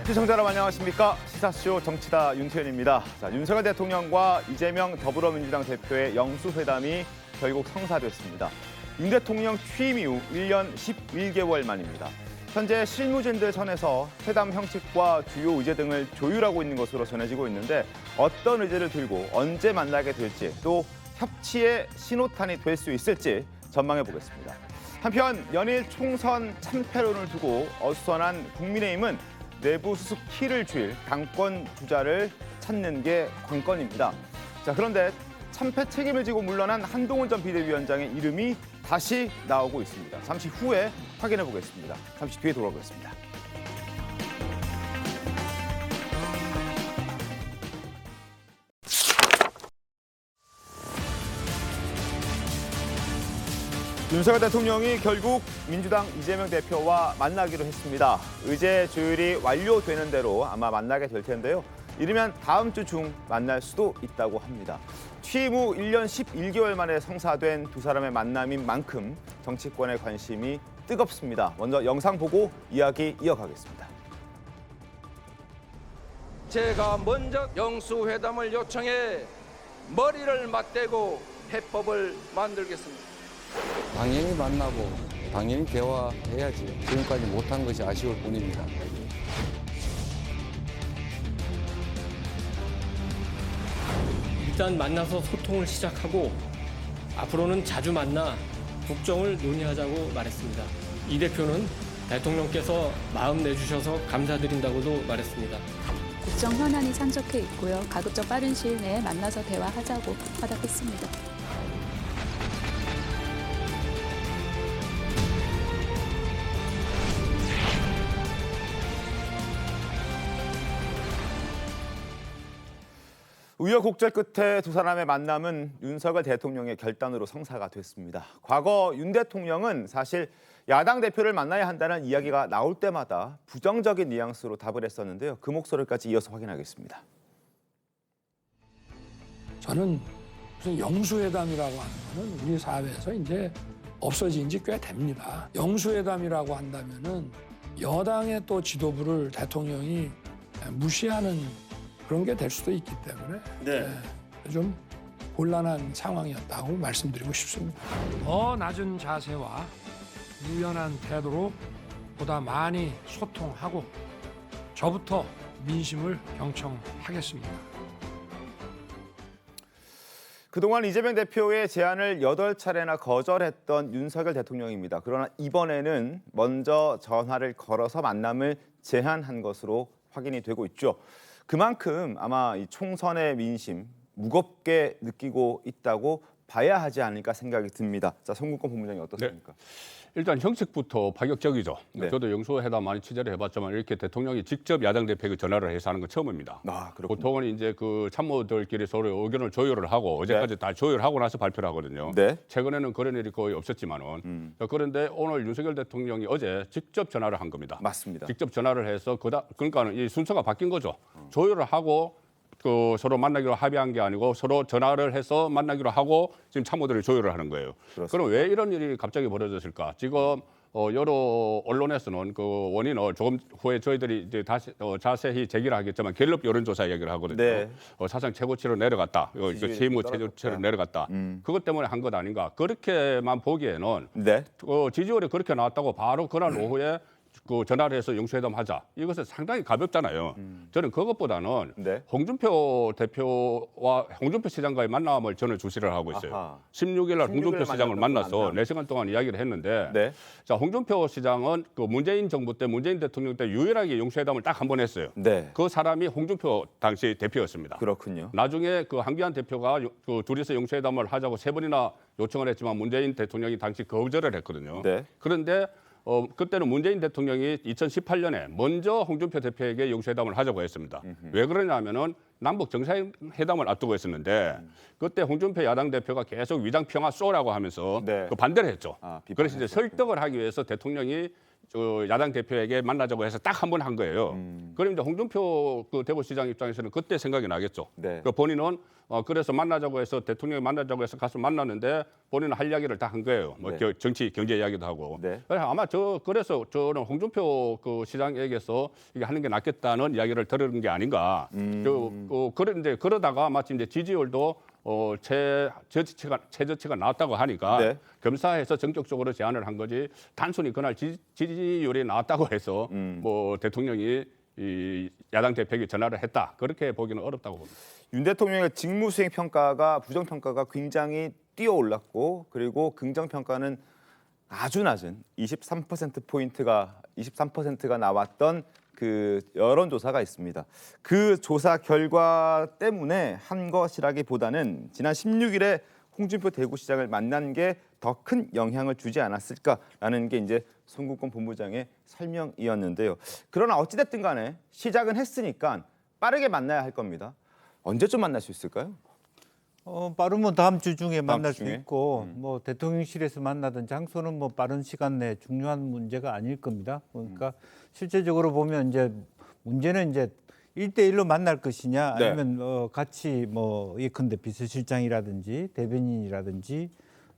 시청자 여러분 안녕하십니까? 시사쇼 정치다 윤태현입니다. 자, 윤석열 대통령과 이재명 더불어민주당 대표의 영수회담이 결국 성사됐습니다. 윤 대통령 취임 이후 1년 11개월 만입니다. 현재 실무진들 선에서 회담 형식과 주요 의제 등을 조율하고 있는 것으로 전해지고 있는데 어떤 의제를 들고 언제 만나게 될지 또 협치의 신호탄이 될 수 있을지 전망해 보겠습니다. 한편 연일 총선 참패론을 두고 어수선한 국민의힘은 내부 수습 키를 쥘 당권 주자를 찾는 게 관건입니다. 자, 그런데 참패 책임을 지고 물러난 한동훈 전 비대위원장의 이름이 다시 나오고 있습니다. 잠시 후에 확인해 보겠습니다. 잠시 뒤에 돌아오겠습니다. 윤석열 대통령이 결국 민주당 이재명 대표와 만나기로 했습니다. 의제 조율이 완료되는 대로 아마 만나게 될 텐데요. 이르면 다음 주 중 만날 수도 있다고 합니다. 취임 후 1년 11개월 만에 성사된 두 사람의 만남인 만큼 정치권의 관심이 뜨겁습니다. 먼저 영상 보고 이야기 이어가겠습니다. 제가 먼저 영수회담을 요청해 머리를 맞대고 해법을 만들겠습니다. 당연히 만나고 당연히 대화해야지. 지금까지 못한 것이 아쉬울 뿐입니다. 일단 만나서 소통을 시작하고 앞으로는 자주 만나 국정을 논의하자고 말했습니다. 이 대표는 대통령께서 마음 내주셔서 감사드린다고도 말했습니다. 국정 현안이 산적해 있고요. 가급적 빠른 시일 내에 만나서 대화하자고 화답했습니다. 우여곡절 끝에 두 사람의 만남은 윤석열 대통령의 결단으로 성사가 됐습니다. 과거 윤 대통령은 사실 야당 대표를 만나야 한다는 이야기가 나올 때마다 부정적인 뉘앙스로 답을 했었는데요. 그 목소리까지 이어서 확인하겠습니다. 저는 무슨 영수회담이라고 하는 거는 우리 사회에서 이제 없어진 지 꽤 됩니다. 영수회담이라고 한다면은 여당의 또 지도부를 대통령이 무시하는 그런 게 될 수도 있기 때문에 좀 곤란한 상황이었다고 말씀드리고 싶습니다. 더 낮은 자세와 유연한 태도로 보다 많이 소통하고 저부터 민심을 경청하겠습니다. 그동안 이재명 대표의 제안을 8차례나 거절했던 윤석열 대통령입니다. 그러나 이번에는 먼저 전화를 걸어서 만남을 제안한 것으로 확인이 되고 있죠. 그만큼 아마 이 총선의 민심 무겁게 느끼고 있다고 봐야 하지 않을까 생각이 듭니다. 자, 송국권 본부장님 어떻습니까? 네. 일단 형식부터 파격적이죠. 네. 저도 영수회담 많이 취재를 해봤지만 이렇게 대통령이 직접 야당 대표에게 전화를 해서 하는 건 처음입니다. 보통은 이제 그 참모들끼리 서로 의견을 조율을 하고 어제까지 다 조율하고 나서 발표를 하거든요. 네. 최근에는 그런 일이 거의 없었지만은 그런데 오늘 윤석열 대통령이 어제 직접 전화를 한 겁니다. 맞습니다. 직접 전화를 해서 그러니까는 이 순서가 바뀐 거죠. 조율을 하고 그 서로 만나기로 합의한 게 아니고 서로 전화를 해서 만나기로 하고 지금 참모들이 조율을 하는 거예요. 그렇습니다. 그럼 왜 이런 일이 갑자기 벌어졌을까? 지금 여러 언론에서는 그 원인을 조금 후에 저희들이 이제 다시 자세히 제기를 하겠지만 갤럽 여론조사 얘기를 하거든요. 네. 사상 최고치로 내려갔다. 취임 후 최고치로 내려갔다. 그것 때문에 한 것 아닌가? 그렇게만 보기에는 네. 지지율이 그렇게 나왔다고 바로 그날 오후에 그 전화를 해서 영수회담 하자. 이것은 상당히 가볍잖아요. 저는 그것보다는 네. 홍준표 대표와 홍준표 시장과의 만남을 저는 주시를 하고 있어요. 아하. 16일 날 홍준표 시장을 만나서 만남. 4시간 동안 이야기를 했는데 네. 자, 홍준표 시장은 그 문재인 정부 때 문재인 대통령 때 유일하게 영수회담을 딱 한 번 했어요. 네. 그 사람이 홍준표 당시 대표였습니다. 그렇군요. 나중에 그 한기환 대표가 그 둘이서 영수회담을 하자고 3번이나 요청을 했지만 문재인 대통령이 당시 거절을 했거든요. 네. 그런데 그때는 문재인 대통령이 2018년에 먼저 홍준표 대표에게 영수회담을 하자고 했습니다. 왜 그러냐면은 남북 정상회담을 앞두고 있었는데 그때 홍준표 야당 대표가 계속 위장 평화 쏘라고 하면서 네. 그 반대를 했죠. 비판했었죠. 그래서 이제 설득을 하기 위해서 대통령이 저 야당 대표에게 만나자고 해서 딱 한 번 한 거예요. 그럼 이제 홍준표 그 대구시장 입장에서는 그때 생각이 나겠죠. 네. 그 본인은 그래서 만나자고 해서 대통령이 만나자고 해서 가서 만났는데 본인은 할 이야기를 다 한 거예요. 뭐 네. 정치 경제 이야기도 하고. 네. 그래서 아마 그래서 저는 홍준표 그 시장에게서 이게 하는 게 낫겠다는 이야기를 들은 게 아닌가. 그런데 그러다가 마침 이제 지지율도 최저치가 나왔다고 하니까 네. 겸사해서 전격적으로 제안을 한 거지 단순히 그날 지지율이 나왔다고 해서 뭐 대통령이 이 야당 대표에게 전화를 했다 그렇게 보기는 어렵다고 봅니다. 윤 대통령의 직무수행 평가가 부정평가가 굉장히 뛰어올랐고 그리고 긍정평가는 아주 낮은 23%포인트가 나왔던 그 여론조사가 있습니다. 그 조사 결과 때문에 한 것이라기보다는 지난 16일에 홍준표 대구시장을 만난 게 더 큰 영향을 주지 않았을까라는 게 이제 송국권 본부장의 설명이었는데요. 그러나 어찌됐든 간에 시작은 했으니까 빠르게 만나야 할 겁니다. 언제쯤 만날 수 있을까요? 빠르면 다음 주 중에 만날 주 중에? 수 있고 뭐 대통령실에서 만나든 장소는 뭐 빠른 시간 내에 중요한 문제가 아닐 겁니다. 그러니까 실제적으로 보면 이제 문제는 이제 1대1로 만날 것이냐 네. 아니면 같이 뭐 예컨대 비서실장이라든지 대변인이라든지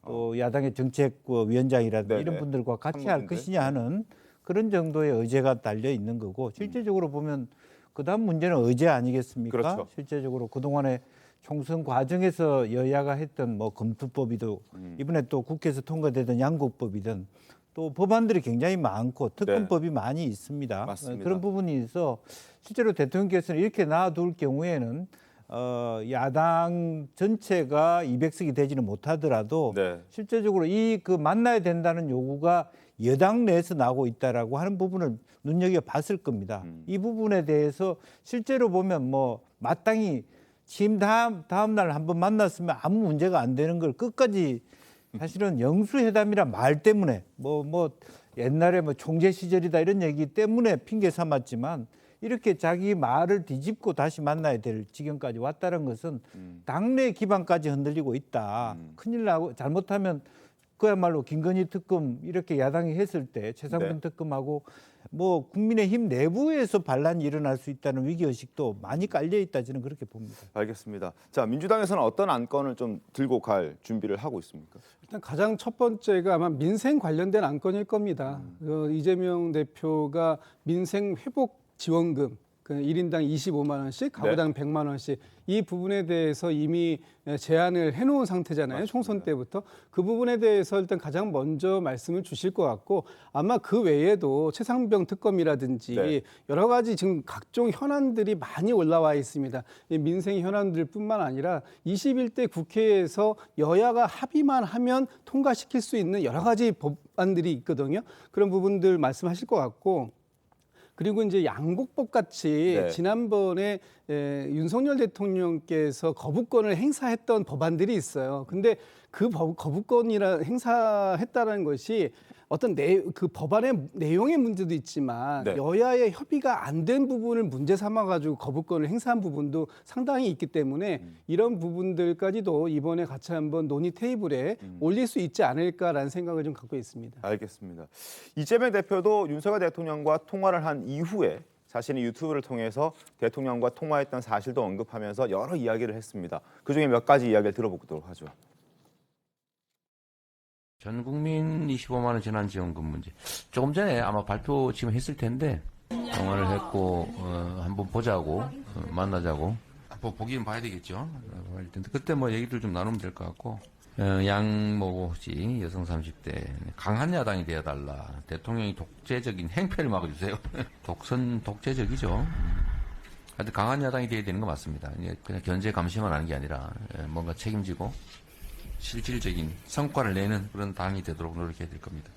또 야당의 정책위원장이라든지 네네. 이런 분들과 같이 할 상무분들. 것이냐 하는 그런 정도의 의제가 달려 있는 거고 실제적으로 보면 그다음 문제는 의제 아니겠습니까? 그렇죠. 실제적으로 그동안에 총선 과정에서 여야가 했던 뭐 검투법이도 이번에 또 국회에서 통과되던 양국법이든 또 법안들이 굉장히 많고 특검법이 많이 있습니다. 맞습니다. 그런 부분이 있어 실제로 대통령께서는 이렇게 놔둘 경우에는 야당 전체가 200석이 되지는 못하더라도 네. 실제적으로 이 그 만나야 된다는 요구가 여당 내에서 나오고 있다라고 하는 부분을 눈여겨 봤을 겁니다. 이 부분에 대해서 실제로 보면 뭐 마땅히 취임 다음 날 한번 만났으면 아무 문제가 안 되는 걸 끝까지 사실은 영수회담이란 말 때문에 뭐 옛날에 뭐 총재 시절이다 이런 얘기 때문에 핑계 삼았지만 이렇게 자기 말을 뒤집고 다시 만나야 될 지경까지 왔다는 것은 당내 기반까지 흔들리고 있다. 큰일 나고 잘못하면 그야말로 김건희 특검 이렇게 야당이 했을 때 최상병 네. 특검하고 뭐 국민의힘 내부에서 반란이 일어날 수 있다는 위기의식도 많이 깔려 있다 저는 그렇게 봅니다. 알겠습니다. 자, 민주당에서는 어떤 안건을 좀 들고 갈 준비를 하고 있습니까? 일단 가장 첫 번째가 아마 민생 관련된 안건일 겁니다. 이재명 대표가 민생 회복 지원금 그 1인당 25만 원씩, 가구당 100만 원씩 이 부분에 대해서 이미 제안을 해놓은 상태잖아요. 맞습니다. 총선 때부터. 그 부분에 대해서 일단 가장 먼저 말씀을 주실 것 같고 아마 그 외에도 최상병 특검이라든지 네. 여러 가지 지금 각종 현안들이 많이 올라와 있습니다. 이 민생 현안들뿐만 아니라 21대 국회에서 여야가 합의만 하면 통과시킬 수 있는 여러 가지 법안들이 있거든요. 그런 부분들 말씀하실 것 같고 그리고 이제 양곡법 같이 네. 지난번에 윤석열 대통령께서 거부권을 행사했던 법안들이 있어요. 근데 그 거부권이라 행사했다는 것이 어떤 그 법안의 내용의 문제도 있지만 네. 여야의 협의가 안 된 부분을 문제 삼아가지고 거부권을 행사한 부분도 상당히 있기 때문에 이런 부분들까지도 이번에 같이 한번 논의 테이블에 올릴 수 있지 않을까라는 생각을 좀 갖고 있습니다. 알겠습니다. 이재명 대표도 윤석열 대통령과 통화를 한 이후에 자신이 유튜브를 통해서 대통령과 통화했던 사실도 언급하면서 여러 이야기를 했습니다. 그중에 몇 가지 이야기를 들어보도록 하죠. 전 국민 25만 원 재난지원금 문제. 조금 전에 아마 발표 지금 했을 텐데 통화를 했고 한번 보자고 만나자고. 보기는 봐야 되겠죠. 봐야 텐데 그때 뭐 얘기들 좀 나누면 될 것 같고. 양모 씨 여성 30대 강한 야당이 되어달라. 대통령이 독재적인 행패를 막아주세요. 독재적이죠. 하여튼 강한 야당이 되어야 되는 거 맞습니다. 그냥 견제 감시만 하는 게 아니라 뭔가 책임지고 실질적인 성과를 내는 그런 당이 되도록 노력해야 될 겁니다.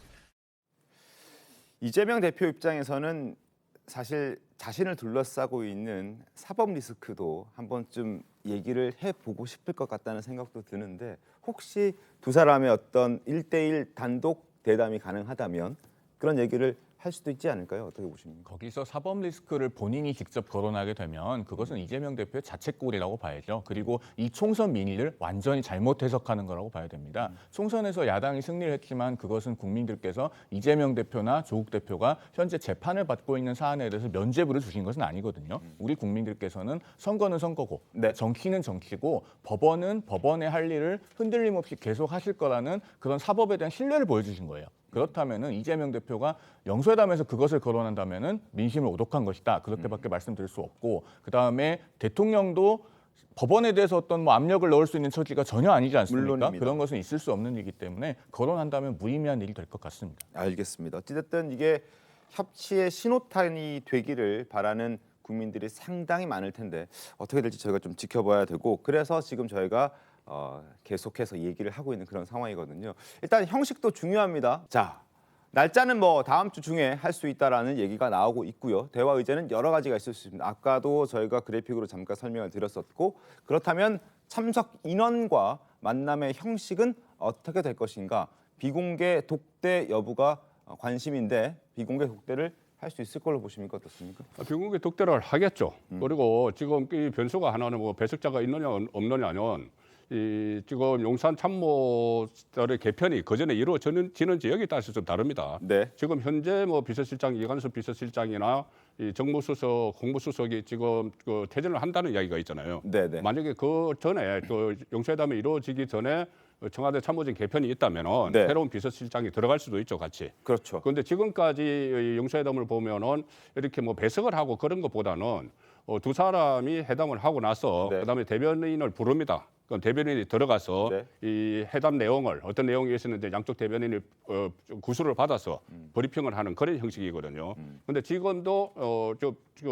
이재명 대표 입장에서는 사실 자신을 둘러싸고 있는 사법 리스크도 한 번쯤 얘기를 해보고 싶을 것 같다는 생각도 드는데 혹시 두 사람의 어떤 1대1 단독 대담이 가능하다면 그런 얘기를 할 수도 있지 않을까요? 어떻게 보십니까? 거기서 사법 리스크를 본인이 직접 거론하게 되면 그것은 이재명 대표의 자책골이라고 봐야죠. 그리고 이 총선 민의를 완전히 잘못 해석하는 거라고 봐야 됩니다. 총선에서 야당이 승리를 했지만 그것은 국민들께서 이재명 대표나 조국 대표가 현재 재판을 받고 있는 사안에 대해서 면죄부를 주신 것은 아니거든요. 우리 국민들께서는 선거는 선거고 네. 정치는 정치고 법원은 법원의 할 일을 흔들림 없이 계속 하실 거라는 그런 사법에 대한 신뢰를 보여주신 거예요. 그렇다면은 이재명 대표가 영수회담에서 그것을 거론한다면은 민심을 오독한 것이다. 그렇게밖에 말씀드릴 수 없고, 그 다음에 대통령도 법원에 대해서 어떤 뭐 압력을 넣을 수 있는 처지가 전혀 아니지 않습니까? 물론입니다. 그런 것은 있을 수 없는 일이기 때문에 거론한다면 무의미한 일이 될 것 같습니다. 알겠습니다. 어찌됐든 이게 협치의 신호탄이 되기를 바라는 국민들이 상당히 많을 텐데 어떻게 될지 저희가 좀 지켜봐야 되고, 그래서 지금 저희가 계속해서 얘기를 하고 있는 그런 상황이거든요. 일단 형식도 중요합니다. 자, 날짜는 뭐 다음 주 중에 할 수 있다라는 얘기가 나오고 있고요. 대화 의제는 여러 가지가 있을 수 있습니다. 아까도 저희가 그래픽으로 잠깐 설명을 드렸었고, 그렇다면 참석 인원과 만남의 형식은 어떻게 될 것인가? 비공개 독대 여부가 관심인데 비공개 독대를 할 수 있을 걸로 보십니까? 어떻습니까? 비공개 독대를 하겠죠. 그리고 지금 이 변수가 하나는 뭐 배석자가 있느냐 없느냐는 이 지금 용산 참모들의 개편이 그 전에 이루어지는 지역에 따라서 좀 다릅니다. 네. 지금 현재 뭐 비서실장 이관섭 비서실장이나 이 정무수석, 공무수석이 지금 그 퇴진을 한다는 이야기가 있잖아요. 네네. 만약에 그 전에 그 용수회담이 이루어지기 전에 청와대 참모진 개편이 있다면은 네. 새로운 비서실장이 들어갈 수도 있죠, 같이. 그렇죠. 그런데 지금까지 용수회담을 보면은 이렇게 뭐 배석을 하고 그런 것보다는 두 사람이 회담을 하고 나서 네. 그다음에 대변인을 부릅니다. 그럼 대변인이 들어가서 네. 이 회담 내용을 어떤 내용이 있었는지 양쪽 대변인이 구술을 받아서 브리핑을 하는 그런 형식이거든요. 그런데 지금도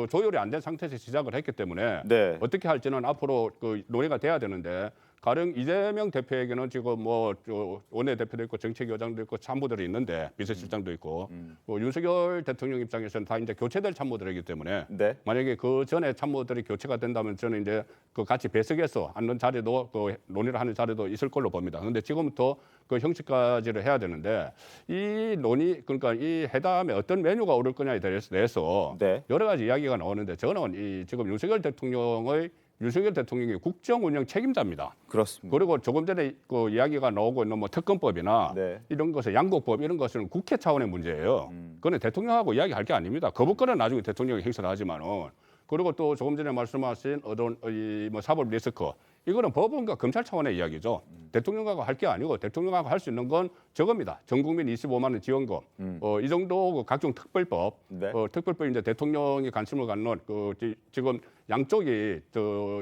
조율이 안 된 상태에서 시작을 했기 때문에 네. 어떻게 할지는 앞으로 그 논의가 돼야 되는데, 가령 이재명 대표에게는 지금 뭐 원내대표도 있고 정책위원장도 있고 참모들이 있는데 비서실장도 있고 뭐 윤석열 대통령 입장에서는 다 이제 교체될 참모들이기 때문에 네. 만약에 그 전에 참모들이 교체가 된다면 저는 이제 그 같이 배석해서 앉는 자리도 그 논의를 하는 자리도 있을 걸로 봅니다. 그런데 지금부터 그 형식까지를 해야 되는데 이 논의, 그러니까 이 회담에 어떤 메뉴가 오를 거냐에 대해서 네. 여러 가지 이야기가 나오는데, 저는 이 지금 윤석열 대통령이 국정 운영 책임자입니다. 그렇습니다. 그리고 조금 전에 그 이야기가 나오고 있는 뭐 특검법이나 네. 이런 것의 양곡법 이런 것은 국회 차원의 문제예요. 그건 대통령하고 이야기할 게 아닙니다. 거부권은 나중에 대통령이 행사를 하지만은. 그리고 또 조금 전에 말씀하신 어떤 이 뭐 사법 리스크, 이거는 법원과 검찰 차원의 이야기죠. 대통령하고 할 게 아니고 대통령하고 할 수 있는 건 저겁니다. 전국민 25만 원 지원금, 이 정도 그 각종 특별법, 네. 특별법 이제 대통령이 관심을 갖는 지금 양쪽이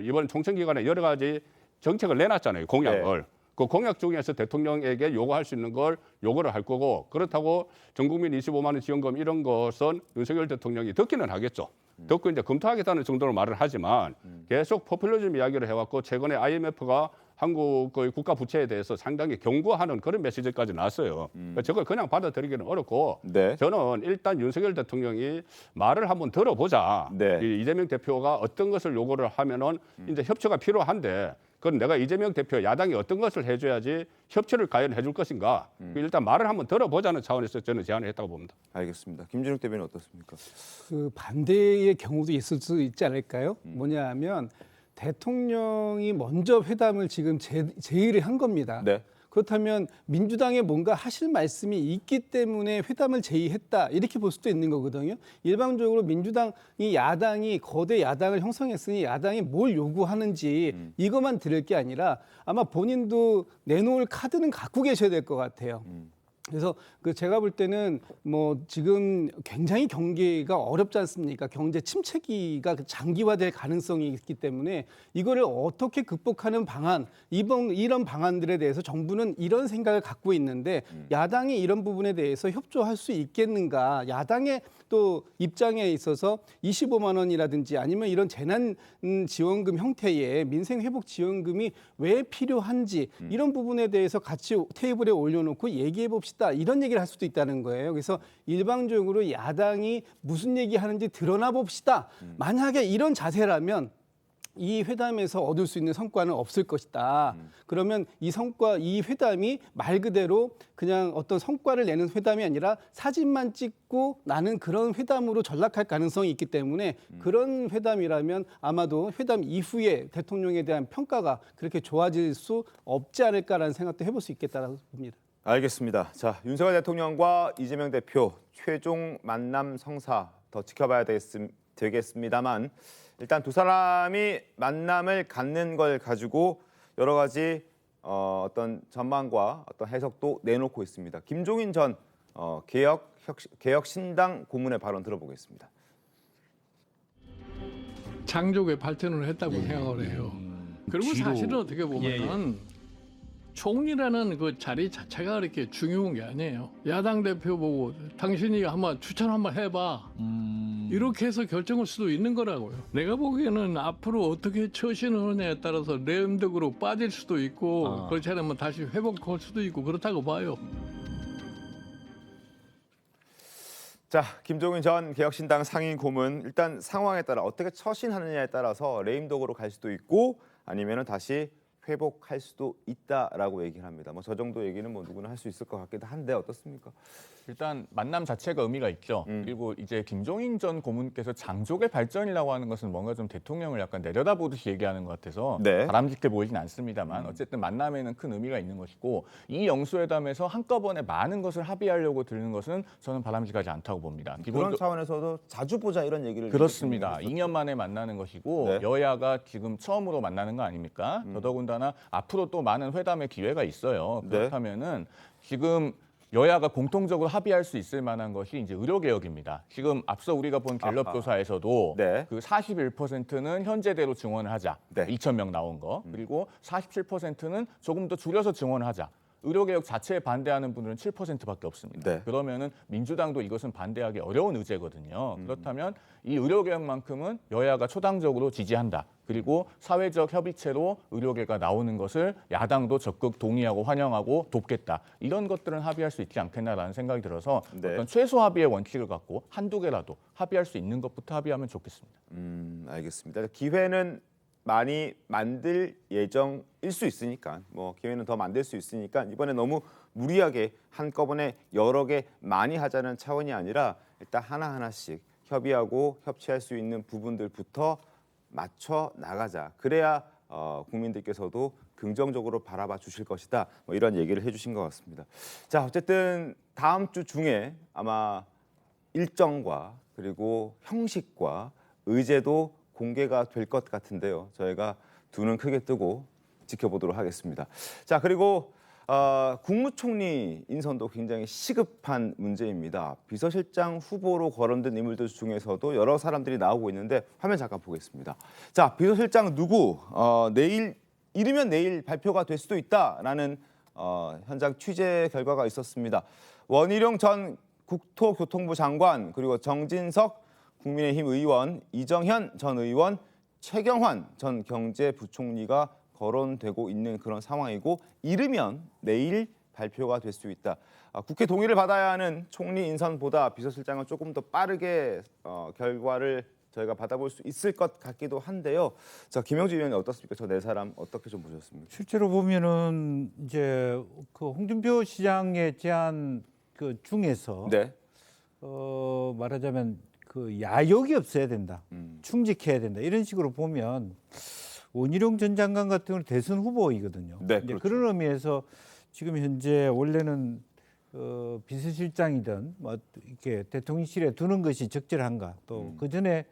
이번 총선 기간에 여러 가지 정책을 내놨잖아요, 공약을. 네. 그 공약 중에서 대통령에게 요구할 수 있는 걸 요구를 할 거고, 그렇다고 전국민 25만 원 지원금 이런 것은 윤석열 대통령이 듣기는 하겠죠. 듣고 이제 검토하겠다는 정도로 말을 하지만 계속 포퓰리즘 이야기를 해왔고, 최근에 IMF가 한국의 국가 부채에 대해서 상당히 경고하는 그런 메시지까지 나왔어요. 저걸 그냥 받아들이기는 어렵고, 네. 저는 일단 윤석열 대통령이 말을 한번 들어보자. 네. 이 이재명 대표가 어떤 것을 요구를 하면은 이제 협치가 필요한데, 그건 내가 이재명 대표 야당이 어떤 것을 해줘야지 협치를 과연 해줄 것인가. 일단 말을 한번 들어보자는 차원에서 저는 제안을 했다고 봅니다. 알겠습니다. 김진욱 대변인 어떻습니까? 그 반대의 경우도 있을 수 있지 않을까요? 뭐냐 하면 대통령이 먼저 회담을 지금 제의를 한 겁니다. 네. 그렇다면 민주당에 뭔가 하실 말씀이 있기 때문에 회담을 제의했다, 이렇게 볼 수도 있는 거거든요. 일반적으로 민주당이 야당이 거대 야당을 형성했으니 야당이 뭘 요구하는지 이것만 들을 게 아니라 아마 본인도 내놓을 카드는 갖고 계셔야 될 것 같아요. 그래서 그 제가 볼 때는 뭐 지금 굉장히 경기가 어렵지 않습니까? 경제 침체기가 장기화될 가능성이 있기 때문에 이거를 어떻게 극복하는 방안, 이런 방안들에 대해서 정부는 이런 생각을 갖고 있는데 야당이 이런 부분에 대해서 협조할 수 있겠는가? 야당의 또 입장에 있어서 25만 원이라든지 아니면 이런 재난 지원금 형태의 민생 회복 지원금이 왜 필요한지 이런 부분에 대해서 같이 테이블에 올려놓고 얘기해 봅시다, 이런 얘기를 할 수도 있다는 거예요. 그래서 일방적으로 야당이 무슨 얘기하는지 드러나 봅시다. 만약에 이런 자세라면 이 회담에서 얻을 수 있는 성과는 없을 것이다. 그러면 이 성과, 이 회담이 말 그대로 그냥 어떤 성과를 내는 회담이 아니라 사진만 찍고 나는 그런 회담으로 전락할 가능성이 있기 때문에 그런 회담이라면 아마도 회담 이후에 대통령에 대한 평가가 그렇게 좋아질 수 없지 않을까라는 생각도 해볼 수 있겠다라고 봅니다. 알겠습니다. 자, 윤석열 대통령과 이재명 대표 최종 만남 성사 더 지켜봐야 되겠습니다만 일단 두 사람이 만남을 갖는 걸 가지고 여러 가지 어떤 전망과 어떤 해석도 내놓고 있습니다. 김종인 전 개혁신당 고문의 발언 들어보겠습니다. 장족의 발전을 했다고 생각을 해요. 그리고 사실은 어떻게 보면은 총리라는 그 자리 자체가 그렇게 중요한 게 아니에요. 야당 대표 보고 당신이 한번 추천 한번 해봐. 이렇게 해서 결정할 수도 있는 거라고요. 내가 보기에는 앞으로 어떻게 처신을 하느냐에 따라서 레임덕으로 빠질 수도 있고 그렇지 않으면 다시 회복할 수도 있고 그렇다고 봐요. 자, 김종인 전 개혁신당 상임 고문 일단 상황에 따라 어떻게 처신하느냐에 따라서 레임덕으로 갈 수도 있고 아니면은 다시 회복할 수도 있다라고 얘기를 합니다. 뭐 저 정도 얘기는 뭐 누구나 할 수 있을 것 같기도 한데 어떻습니까? 일단 만남 자체가 의미가 있죠. 그리고 이제 김종인 전 고문께서 장족의 발전이라고 하는 것은 뭔가 좀 대통령을 약간 내려다보듯이 얘기하는 것 같아서 네. 바람직해 보이진 않습니다만 어쨌든 만남에는 큰 의미가 있는 것이고 이 영수회담에서 한꺼번에 많은 것을 합의하려고 들는 것은 저는 바람직하지 않다고 봅니다. 그런 차원에서도 자주 보자 이런 얘기를 그렇습니다. 2년 만에 만나는 것이고 네. 여야가 지금 처음으로 만나는 거 아닙니까? 더더군다나 앞으로 또 많은 회담의 기회가 있어요. 네. 그렇다면은 지금 여야가 공통적으로 합의할 수 있을 만한 것이 이제 의료개혁입니다. 지금 앞서 우리가 본 갤럽 조사에서도 네. 그 41%는 현재대로 증원을 하자. 네. 2,000명 나온 거. 그리고 47%는 조금 더 줄여서 증원을 하자. 의료개혁 자체에 반대하는 분들은 7%밖에 없습니다. 네. 그러면은 민주당도 이것은 반대하기 어려운 의제거든요. 그렇다면 이 의료개혁만큼은 여야가 초당적으로 지지한다. 그리고 사회적 협의체로 의료계가 나오는 것을 야당도 적극 동의하고 환영하고 돕겠다. 이런 것들은 합의할 수 있지 않겠나라는 생각이 들어서 네. 어떤 최소 합의의 원칙을 갖고 한두 개라도 합의할 수 있는 것부터 합의하면 좋겠습니다. 알겠습니다. 기회는 많이 만들 예정일 수 있으니까 뭐 기회는 더 만들 수 있으니까 이번에 너무 무리하게 한꺼번에 여러 개 많이 하자는 차원이 아니라 일단 하나하나씩 협의하고 협치할 수 있는 부분들부터 맞춰 나가자. 그래야 국민들께서도 긍정적으로 바라봐 주실 것이다. 뭐 이런 얘기를 해주신 것 같습니다. 자, 어쨌든 다음 주 중에 아마 일정과 그리고 형식과 의제도 공개가 될 것 같은데요. 저희가 두 눈 크게 뜨고 지켜보도록 하겠습니다. 자, 그리고 국무총리 인선도 굉장히 시급한 문제입니다. 비서실장 후보로 거론된 인물들 중에서도 여러 사람들이 나오고 있는데 화면 잠깐 보겠습니다. 자, 비서실장 누구? 이르면 내일 발표가 될 수도 있다라는 현장 취재 결과가 있었습니다. 원희룡 전 국토교통부 장관 그리고 정진석 국민의힘 의원, 이정현 전 의원, 최경환 전 경제부총리가 거론되고 있는 그런 상황이고 이르면 내일 발표가 될 수 있다. 국회 동의를 받아야 하는 총리 인선보다 비서실장은 조금 더 빠르게 결과를 저희가 받아볼 수 있을 것 같기도 한데요. 자, 김영주 의원이 어떻습니까? 저 네 사람 어떻게 좀 보셨습니까? 실제로 보면은 이제 그 홍준표 시장의 제안 그 중에서 네. 말하자면 그 야욕이 없어야 된다, 충직해야 된다 이런 식으로 보면 원희룡 전 장관 같은 경우는 대선 후보이거든요. 네, 이제 그렇죠. 그런 의미에서 지금 현재 원래는 비서실장이든 뭐 이렇게 대통령실에 두는 것이 적절한가, 또 그 전에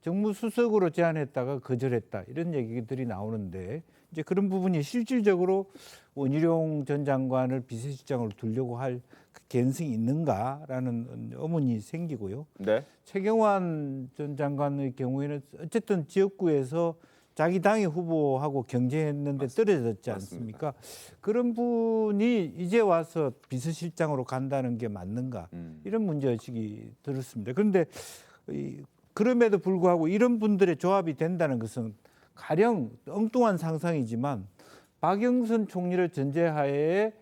정무수석으로 제안했다가 거절했다 이런 얘기들이 나오는데 이제 그런 부분이 실질적으로 원희룡 전 장관을 비서실장으로 두려고 할 개연성이 있는가라는 의문이 생기고요. 네. 최경환 전 장관의 경우에는 어쨌든 지역구에서 자기 당의 후보하고 경쟁했는데 떨어졌지 않습니까? 그런 분이 이제 와서 비서실장으로 간다는 게 맞는가? 이런 문제의식이 들었습니다. 그런데 그럼에도 불구하고 이런 분들의 조합이 된다는 것은 가령 엉뚱한 상상이지만 박영선 총리를 전제하에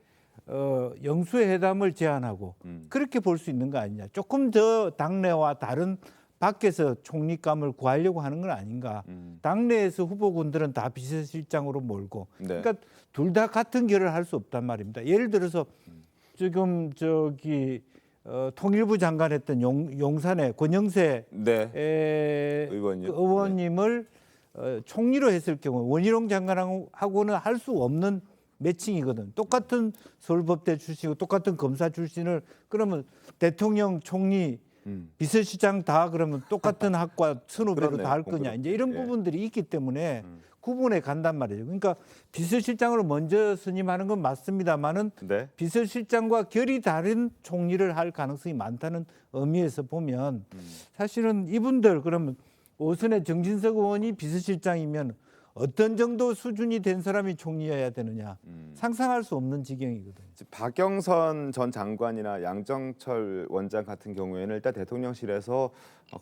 영수회담을 제안하고 그렇게 볼 수 있는 거 아니냐. 조금 더 당내와 다른 밖에서 총리감을 구하려고 하는 건 아닌가. 당내에서 후보군들은 다 비서실장으로 몰고. 네. 그러니까 둘 다 같은 결을 할 수 없단 말입니다. 예를 들어서 지금 통일부 장관 했던 용산의 권영세 네. 의원님. 의원님을 총리로 했을 경우 원희룡 장관하고는 할 수 없는 매칭이거든. 똑같은 서울법대 출신이고 똑같은 검사 출신을 그러면 대통령, 총리, 비서실장 다 그러면 똑같은 학과 선후배로 다 할 거냐. 이제 이런 부분들이 있기 때문에 구분해 간단 말이죠. 그러니까 비서실장으로 먼저 선임하는 건 맞습니다만은 네. 비서실장과 결이 다른 총리를 할 가능성이 많다는 의미에서 보면 사실은 이분들 그러면 오선의 정진석 의원이 비서실장이면 어떤 정도 수준이 된 사람이 총리여야 되느냐 상상할 수 없는 지경이거든요. 박영선 전 장관이나 양정철 원장 같은 경우에는 일단 대통령실에서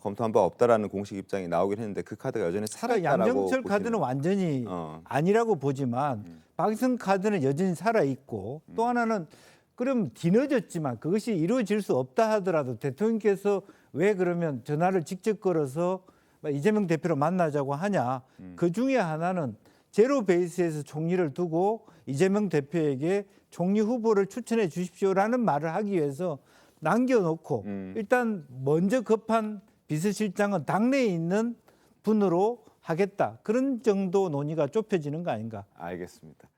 검토한 바 없다라는 공식 입장이 나오긴 했는데 그 카드가 여전히 살아있다라고 양정철 카드는 완전히 아니라고 보지만 박영선 카드는 여전히 살아있고 또 하나는 그럼 뒤늦었지만 그것이 이루어질 수 없다 하더라도 대통령께서 왜 그러면 전화를 직접 걸어서 이재명 대표를 만나자고 하냐. 그 중에 하나는 제로 베이스에서 총리를 두고 이재명 대표에게 총리 후보를 추천해 주십시오라는 말을 하기 위해서 남겨놓고 일단 먼저 급한 비서실장은 당내에 있는 분으로 하겠다. 그런 정도 논의가 좁혀지는 거 아닌가. 알겠습니다.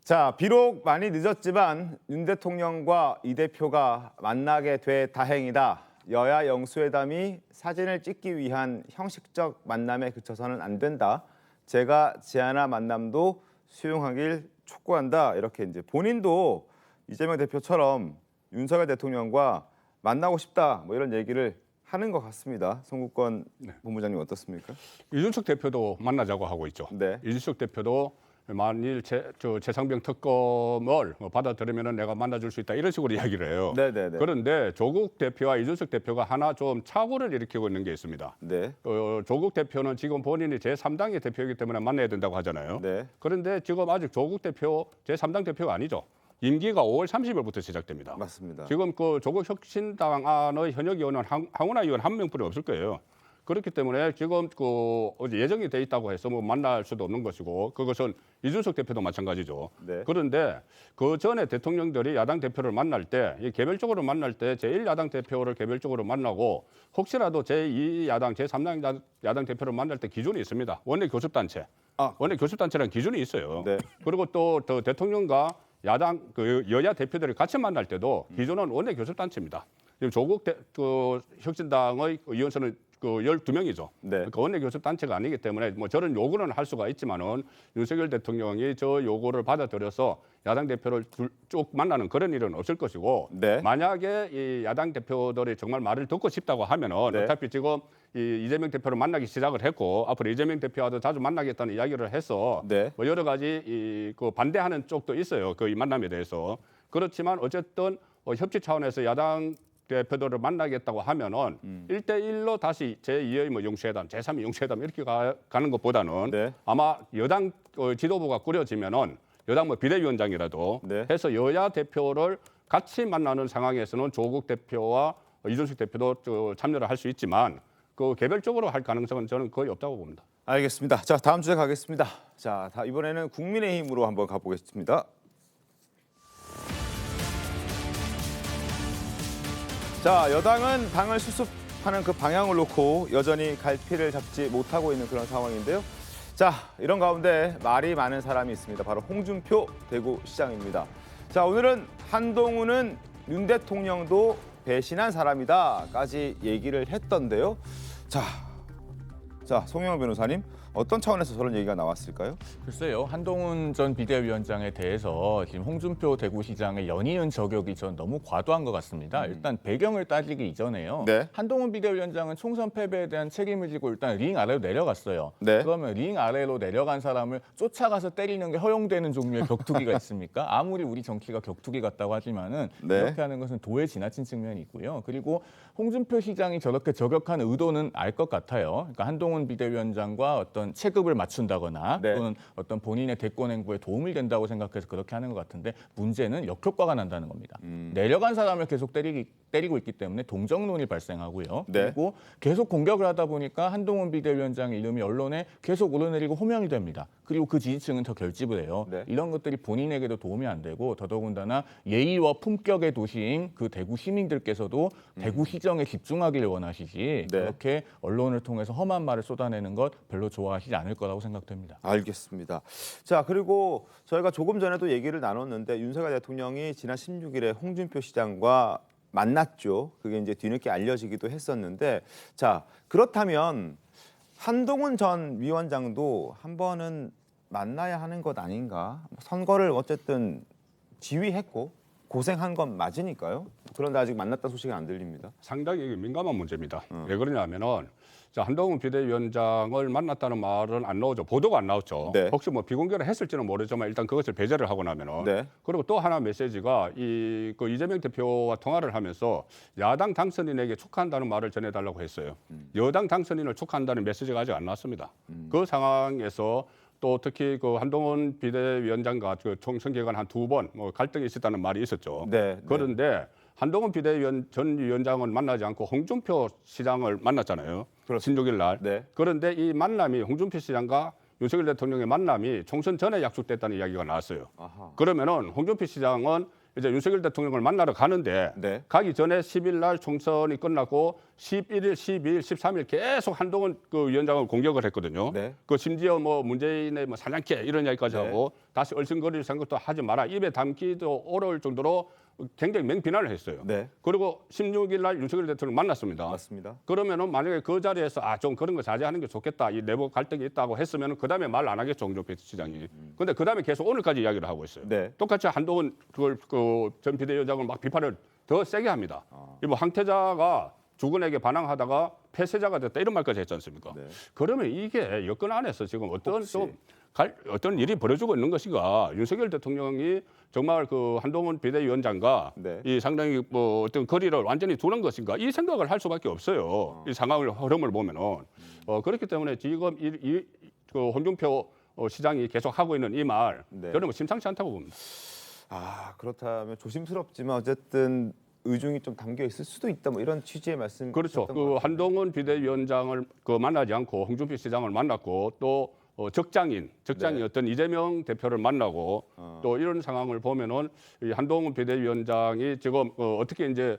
자, 비록 많이 늦었지만 윤 대통령과 이 대표가 만나게 돼 다행이다. 여야 영수회담이 사진을 찍기 위한 형식적 만남에 그쳐서는 안 된다. 제가 제안한 만남도 수용하길 촉구한다. 이렇게 이제 본인도 이재명 대표처럼 윤석열 대통령과 만나고 싶다. 뭐 이런 얘기를 하는 것 같습니다. 송국권 본부장님 어떻습니까? 이준석 대표도 만나자고 하고 있죠. 네. 이준석 대표도 만일 최상병 특검을 받아들이면 내가 만나줄 수 있다 이런 식으로 이야기를 해요. 네네네. 그런데 조국 대표와 이준석 대표가 하나 좀 착오를 일으키고 있는 게 있습니다. 네. 조국 대표는 지금 본인이 제3당의 대표이기 때문에 만나야 된다고 하잖아요. 네. 그런데 지금 아직 조국 대표 제3당 대표가 아니죠. 임기가 5월 30일부터 시작됩니다. 맞습니다. 지금 그 조국 혁신당 안의 현역 의원은 황운하 의원 한 명뿐이 없을 거예요. 그렇기 때문에 지금 어제 예정이 돼 있다고 해서 뭐 만날 수도 없는 것이고 그것은 이준석 대표도 마찬가지죠. 네. 그런데 그 전에 대통령들이 야당 대표를 만날 때 개별적으로 만날 때 제1야당 대표를 개별적으로 만나고 혹시라도 제2야당, 제3당 야당 대표를 만날 때 기준이 있습니다. 원내 교섭단체. 원내 교섭단체라는 기준이 있어요. 네. 그리고 또 대통령과 야당 여야 대표들이 같이 만날 때도 기준은 원내 교섭단체입니다. 지금 조국 혁신당의 의원수는 12명이죠. 네. 그러니까 원내 교섭 단체가 아니기 때문에 뭐 저런 요구는 할 수가 있지만은 윤석열 대통령이 저 요구를 받아들여서 야당 대표를 쭉 만나는 그런 일은 없을 것이고 네. 만약에 이 야당 대표들이 정말 말을 듣고 싶다고 하면은 네. 어차피 지금 이재명 대표를 만나기 시작을 했고 앞으로 이재명 대표와도 자주 만나겠다는 이야기를 해서 네. 뭐 여러 가지 그 반대하는 쪽도 있어요. 그 이 만남에 대해서. 그렇지만 어쨌든 협치 차원에서 야당 대표들을 만나겠다고 하면은 1대1로 다시 제2의 뭐 영수회담, 제3의 영수회담 이렇게 가는 것보다는 네. 아마 여당 지도부가 꾸려지면은 여당 뭐 비대위원장이라도 네. 해서 여야 대표를 같이 만나는 상황에서는 조국 대표와 이준석 대표도 참여를 할 수 있지만 그 개별적으로 할 가능성은 저는 거의 없다고 봅니다. 알겠습니다. 자, 다음 주제 가겠습니다. 자, 이번에는 국민의힘으로 한번 가보겠습니다. 자, 여당은 당을 수습하는 그 방향을 놓고 여전히 갈피를 잡지 못하고 있는 그런 상황인데요. 자, 이런 가운데 말이 많은 사람이 있습니다. 바로 홍준표 대구시장입니다. 자, 오늘은 한동훈은 윤 대통령도 배신한 사람이다까지 얘기를 했던데요. 자, 송영호 변호사님. 어떤 차원에서 저런 얘기가 나왔을까요? 글쎄요. 한동훈 전 비대위원장에 대해서 지금 홍준표 대구시장의 연이은 저격이 전 너무 과도한 것 같습니다. 일단 배경을 따지기 이전에요. 네. 한동훈 비대위원장은 총선 패배에 대한 책임을 지고 일단 링 아래로 내려갔어요. 네. 그러면 링 아래로 내려간 사람을 쫓아가서 때리는 게 허용되는 종류의 격투기가 있습니까? 아무리 우리 정치가 격투기 같다고 하지만은 네. 이렇게 하는 것은 도에 지나친 측면이 있고요. 그리고 홍준표 시장이 저렇게 저격한 의도는 알 것 같아요. 그러니까 한동훈 비대위원장과 어떤 어떤 체급을 맞춘다거나 네. 또는 어떤 본인의 대권 행보에 도움이 된다고 생각해서 그렇게 하는 것 같은데 문제는 역효과가 난다는 겁니다. 내려간 사람을 계속 때리고 있기 때문에 동정론이 발생하고요. 네. 그리고 계속 공격을 하다 보니까 한동훈 비대위원장의 이름이 언론에 계속 오르내리고 호명이 됩니다. 그리고 그 지지층은 더 결집을 해요. 네. 이런 것들이 본인에게도 도움이 안 되고 더더군다나 예의와 품격의 도시인 그 대구 시민들께서도 대구시정에 집중하기를 원하시지 그렇게 언론을 통해서 험한 말을 쏟아내는 것 별로 좋아하시지 않을 거라고 생각됩니다. 알겠습니다. 자, 그리고 저희가 조금 전에도 얘기를 나눴는데 윤석열 대통령이 지난 16일에 홍준표 시장과 만났죠. 그게 이제 뒤늦게 알려지기도 했었는데, 자, 그렇다면 한동훈 전 위원장도 한 번은 만나야 하는 것 아닌가? 선거를 어쨌든 지휘했고 고생한 건 맞으니까요. 그런데 아직 만났다는 소식이 안 들립니다. 상당히 민감한 문제입니다. 왜 그러냐면은 자, 한동훈 비대위원장을 만났다는 말은 안 나오죠. 보도가 안 나왔죠. 네. 혹시 뭐 비공개를 했을지는 모르지만 일단 그것을 배제를 하고 나면은 네. 그리고 또 하나 메시지가 그 이재명 대표와 통화를 하면서 야당 당선인에게 축하한다는 말을 전해달라고 했어요. 여당 당선인을 축하한다는 메시지가 아직 안 나왔습니다. 그 상황에서 또 특히 그 한동훈 비대위원장과 그 총선 기간 한 2번 뭐 갈등이 있었다는 말이 있었죠. 네. 그런데 한동훈 전 위원장은 만나지 않고 홍준표 시장을 만났잖아요. 16일 날. 네. 그런데 이 만남이 홍준표 시장과 윤석열 대통령의 만남이 총선 전에 약속됐다는 이야기가 나왔어요. 아하. 그러면은 홍준표 시장은 이제 윤석열 대통령을 만나러 가는데 네. 가기 전에 10일 날 총선이 끝났고 11일, 12일, 13일 계속 한동훈 그 위원장을 공격을 했거든요. 네. 그 심지어 뭐 문재인의 뭐 사냥개 이런 이야기까지 네. 하고 다시 얼씬거릴 생각도 하지 마라. 입에 담기도 어려울 정도로 굉장히 맹비난을 했어요. 네. 그리고 16일 날 윤석열 대통령 만났습니다. 맞습니다. 그러면은 만약에 그 자리에서 좀 그런 거 자제하는 게 좋겠다. 이 내부 갈등이 있다고 했으면은 그다음에 말 안 하겠죠, 홍준표 시장이. 근데 그다음에 계속 오늘까지 이야기를 하고 있어요. 네. 똑같이 한동훈 전 비대위원장을 막 비판을 더 세게 합니다. 이 뭐 황태자가 주군에게 반항하다가 폐쇄자가 됐다 이런 말까지 했지 않습니까? 네. 그러면 이게 여건 안에서 지금 어떤 혹시. 어떤 일이 벌어지고 있는 것인가? 윤석열 대통령이 정말 그 한동훈 비대위원장과 네. 이 상당히 뭐 어떤 거리를 완전히 두는 것인가? 이 생각을 할 수밖에 없어요. 이 상황을 흐름을 보면은 그렇기 때문에 지금 그 홍준표 시장이 계속 하고 있는 이 말 네. 저는 뭐 심상치 않다고 봅니다. 아, 그렇다면 조심스럽지만 어쨌든 의중이 좀 담겨 있을 수도 있다. 뭐 이런 취지의 말씀. 그렇죠. 그 한동훈 비대위원장을 만나지 않고 홍준표 시장을 만났고 또 적장이었던 이재명 대표를 만나고 또 이런 상황을 보면은 이 한동훈 비대위원장이 지금 어떻게 이제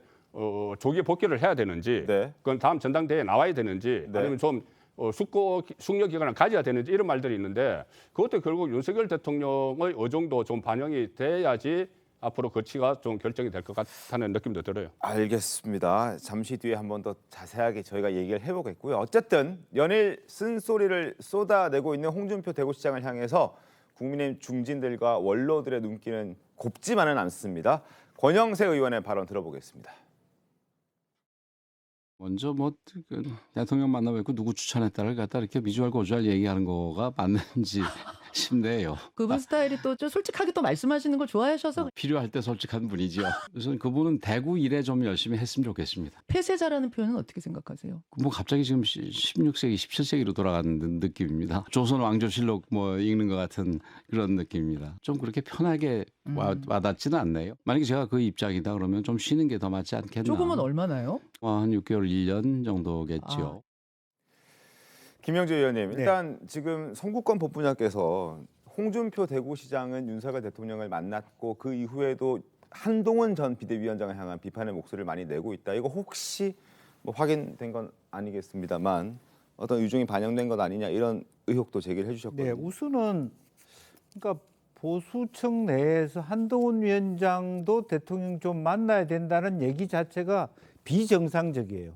조기 복귀를 해야 되는지, 네. 그건 다음 전당대회에 나와야 되는지, 네. 아니면 좀 숙려 기간을 가져야 되는지 이런 말들이 있는데 그것도 결국 윤석열 대통령의 의정도 좀 반영이 돼야지 앞으로 거치가 좀 결정이 될 것 같다는 느낌도 들어요. 알겠습니다. 잠시 뒤에 한 번 더 자세하게 저희가 얘기를 해보겠고요. 어쨌든 연일 쓴소리를 쏟아내고 있는 홍준표 대구시장을 향해서 국민의힘 중진들과 원로들의 눈길은 곱지만은 않습니다. 권영세 의원의 발언 들어보겠습니다. 먼저 대통령 만나고 누구 추천했다를 갖다 이렇게 미주알 고주알 얘기하는 거가 맞는지 싶네요. 그분 스타일이 또 좀 솔직하게 또 말씀하시는 걸 좋아하셔서 필요할 때 솔직한 분이지요. 그래서 그분은 대구 일에 좀 열심히 했으면 좋겠습니다. 폐쇄자라는 표현은 어떻게 생각하세요? 뭐 갑자기 지금 16세기, 17세기로 돌아가는 느낌입니다. 조선 왕조실록 읽는 것 같은 그런 느낌입니다. 좀 그렇게 편하게 와닿지는 않네요. 만약에 제가 그 입장이다 그러면 좀 쉬는 게 더 맞지 않겠나. 조금은 얼마나요? 한 6개월, 1년 정도겠죠. 김영주 의원님, 일단 지금 성구권 법분야께서 홍준표 대구시장은 윤석열 대통령을 만났고 그 이후에도 한동훈 전 비대위원장을 향한 비판의 목소리를 많이 내고 있다. 이거 혹시 뭐 확인된 건 아니겠습니다만 어떤 의중이 반영된 것 아니냐 이런 의혹도 제기를 해주셨거든요. 네, 우선은 그러니까 보수층 내에서 한동훈 위원장도 대통령 좀 만나야 된다는 얘기 자체가 비정상적이에요.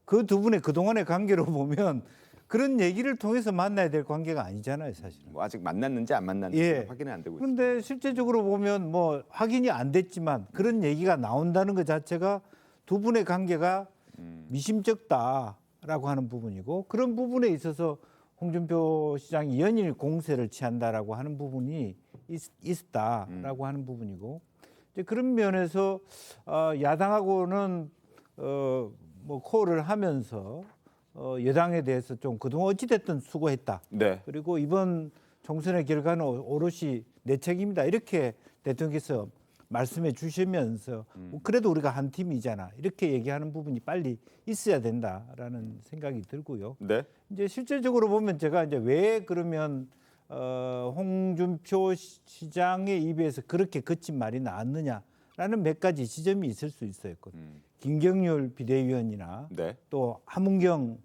그 두 분의 그동안의 관계로 보면 그런 얘기를 통해서 만나야 될 관계가 아니잖아요, 사실은. 뭐 아직 만났는지 안 만났는지 확인이 안 되고 있습니다. 그런데 실제적으로 보면 뭐 확인이 안 됐지만 그런 얘기가 나온다는 것 자체가 두 분의 관계가 미심쩍다라고 하는 부분이고 그런 부분에 있어서 홍준표 시장이 연일 공세를 취한다라고 하는 부분이 있었다라고 하는 부분이고 이제 그런 면에서 야당하고는 뭐 코어를 하면서 여당에 대해서 좀 그동안 어찌됐든 수고했다. 네. 그리고 이번 총선의 결과는 오롯이 내 책임이다. 이렇게 대통령께서 말씀해 주시면서 그래도 우리가 한 팀이잖아. 이렇게 얘기하는 부분이 빨리 있어야 된다라는 생각이 들고요. 네. 이제 실질적으로 보면 제가 이제 왜 그러면 홍준표 시장의 입에서 그렇게 거친 말이 나왔느냐라는 몇 가지 지점이 있을 수 있어요. 김경률 비대위원이나 네. 또 하문경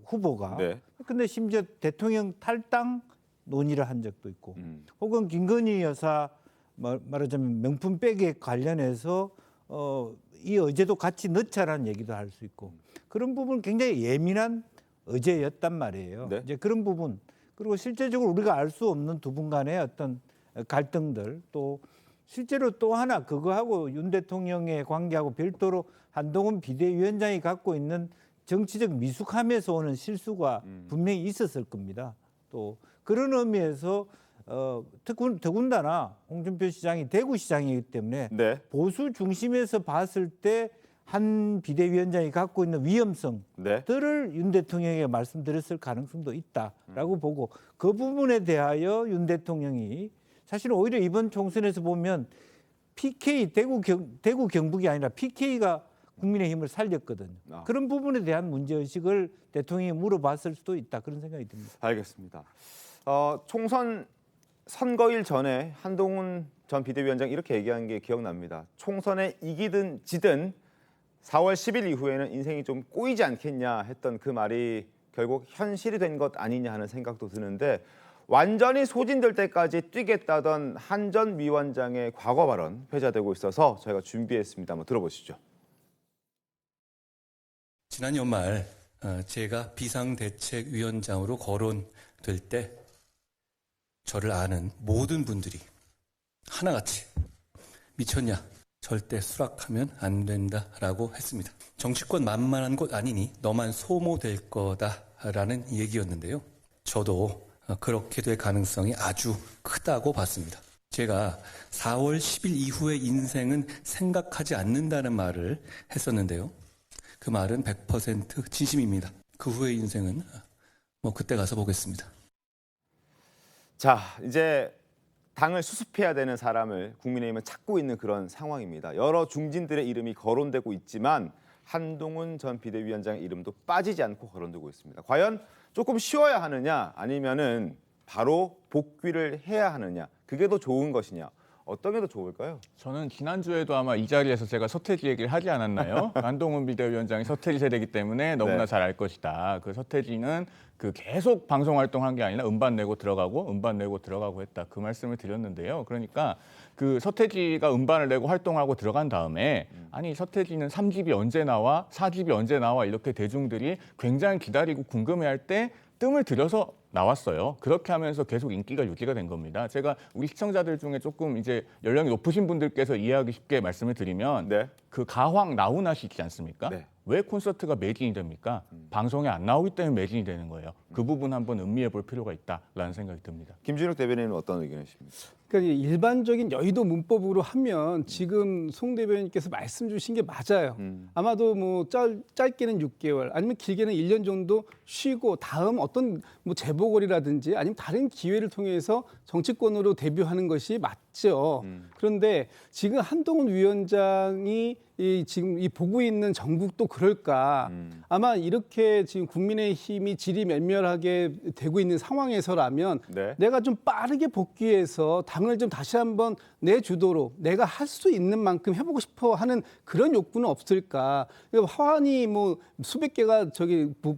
후보가 네. 근데 심지어 대통령 탈당 논의를 한 적도 있고 혹은 김건희 여사 말하자면 명품백에 관련해서 이 의제도 같이 넣자라는 얘기도 할 수 있고 그런 부분 굉장히 예민한 의제였단 말이에요. 네. 이제 그런 부분 그리고 실제적으로 우리가 알 수 없는 두 분 간의 어떤 갈등들 또 실제로 또 하나 그거하고 윤 대통령의 관계하고 별도로 한동훈 비대위원장이 갖고 있는 정치적 미숙함에서 오는 실수가 분명히 있었을 겁니다. 또 그런 의미에서 더군다나 홍준표 시장이 대구시장이기 때문에 네. 보수 중심에서 봤을 때 한 비대위원장이 갖고 있는 위험성들을 윤 대통령에게 말씀드렸을 가능성도 있다라고 보고 그 부분에 대하여 윤 대통령이 사실 오히려 이번 총선에서 보면 PK 대구 경북이 아니라 PK가 국민의힘을 살렸거든요. 그런 부분에 대한 문제의식을 대통령이 물어봤을 수도 있다. 그런 생각이 듭니다. 알겠습니다. 총선 선거일 전에 한동훈 전 비대위원장 이렇게 얘기한 게 기억납니다. 총선에 이기든 지든 4월 10일 이후에는 인생이 좀 꼬이지 않겠냐 했던 그 말이 결국 현실이 된 것 아니냐 하는 생각도 드는데 완전히 소진될 때까지 뛰겠다던 한 전 위원장의 과거 발언 회자되고 있어서 저희가 준비했습니다. 한번 들어보시죠. 지난 연말 제가 비상대책위원장으로 거론될 때 저를 아는 모든 분들이 하나같이 미쳤냐, 절대 수락하면 안 된다라고 했습니다. 정치권 만만한 곳 아니니 너만 소모될 거다라는 얘기였는데요. 저도 그렇게 될 가능성이 아주 크다고 봤습니다. 제가 4월 10일 이후의 인생은 생각하지 않는다는 말을 했었는데요. 그 말은 100% 진심입니다. 그 후의 인생은 그때 가서 보겠습니다. 자, 이제 당을 수습해야 되는 사람을 국민의힘은 찾고 있는 그런 상황입니다. 여러 중진들의 이름이 거론되고 있지만 한동훈 전 비대위원장의 이름도 빠지지 않고 거론되고 있습니다. 과연 조금 쉬어야 하느냐 아니면은 바로 복귀를 해야 하느냐 그게 더 좋은 것이냐 어떤 게 더 좋을까요? 저는 지난주에도 아마 이 자리에서 제가 서태지 얘기를 하지 않았나요? 한동훈 비대위원장이 서태지 세대이기 때문에 너무나 네. 잘 알 것이다. 그 서태지는 그 계속 방송 활동한 게 아니라 음반 내고 들어가고 했다. 그 말씀을 드렸는데요. 그러니까 그 서태지가 음반을 내고 활동하고 들어간 다음에 아니 서태지는 3집이 언제 나와? 4집이 언제 나와? 이렇게 대중들이 굉장히 기다리고 궁금해할 때 뜸을 들여서 나왔어요. 그렇게 하면서 계속 인기가 유지가 된 겁니다. 제가 우리 시청자들 중에 조금 이제 연령이 높으신 분들께서 이해하기 쉽게 말씀을 드리면 네. 그 가황 나훈아 씨 있지 않습니까? 네. 왜 콘서트가 매진이 됩니까? 방송에 안 나오기 때문에 매진이 되는 거예요. 그 부분 한번 음미해 볼 필요가 있다라는 생각이 듭니다. 김준욱 대변인은 어떤 의견이십니까? 그러니까 일반적인 여의도 문법으로 하면 지금 송 대변인께서 말씀 주신 게 맞아요. 아마도 뭐 짧게는 6개월 아니면 길게는 1년 정도 쉬고 다음 어떤 뭐 재보궐이라든지 아니면 다른 기회를 통해서 정치권으로 데뷔하는 것이 맞죠. 그런데 지금 한동훈 위원장이 지금 보고 있는 전국도 그럴까? 아마 이렇게 지금 국민의힘이 질이 멸멸하게 되고 있는 상황에서라면 네. 내가 좀 빠르게 복귀해서 당을 좀 다시 한번 내주도록 내가 할 수 있는 만큼 해보고 싶어 하는 그런 욕구는 없을까? 화환이 뭐 수백 개가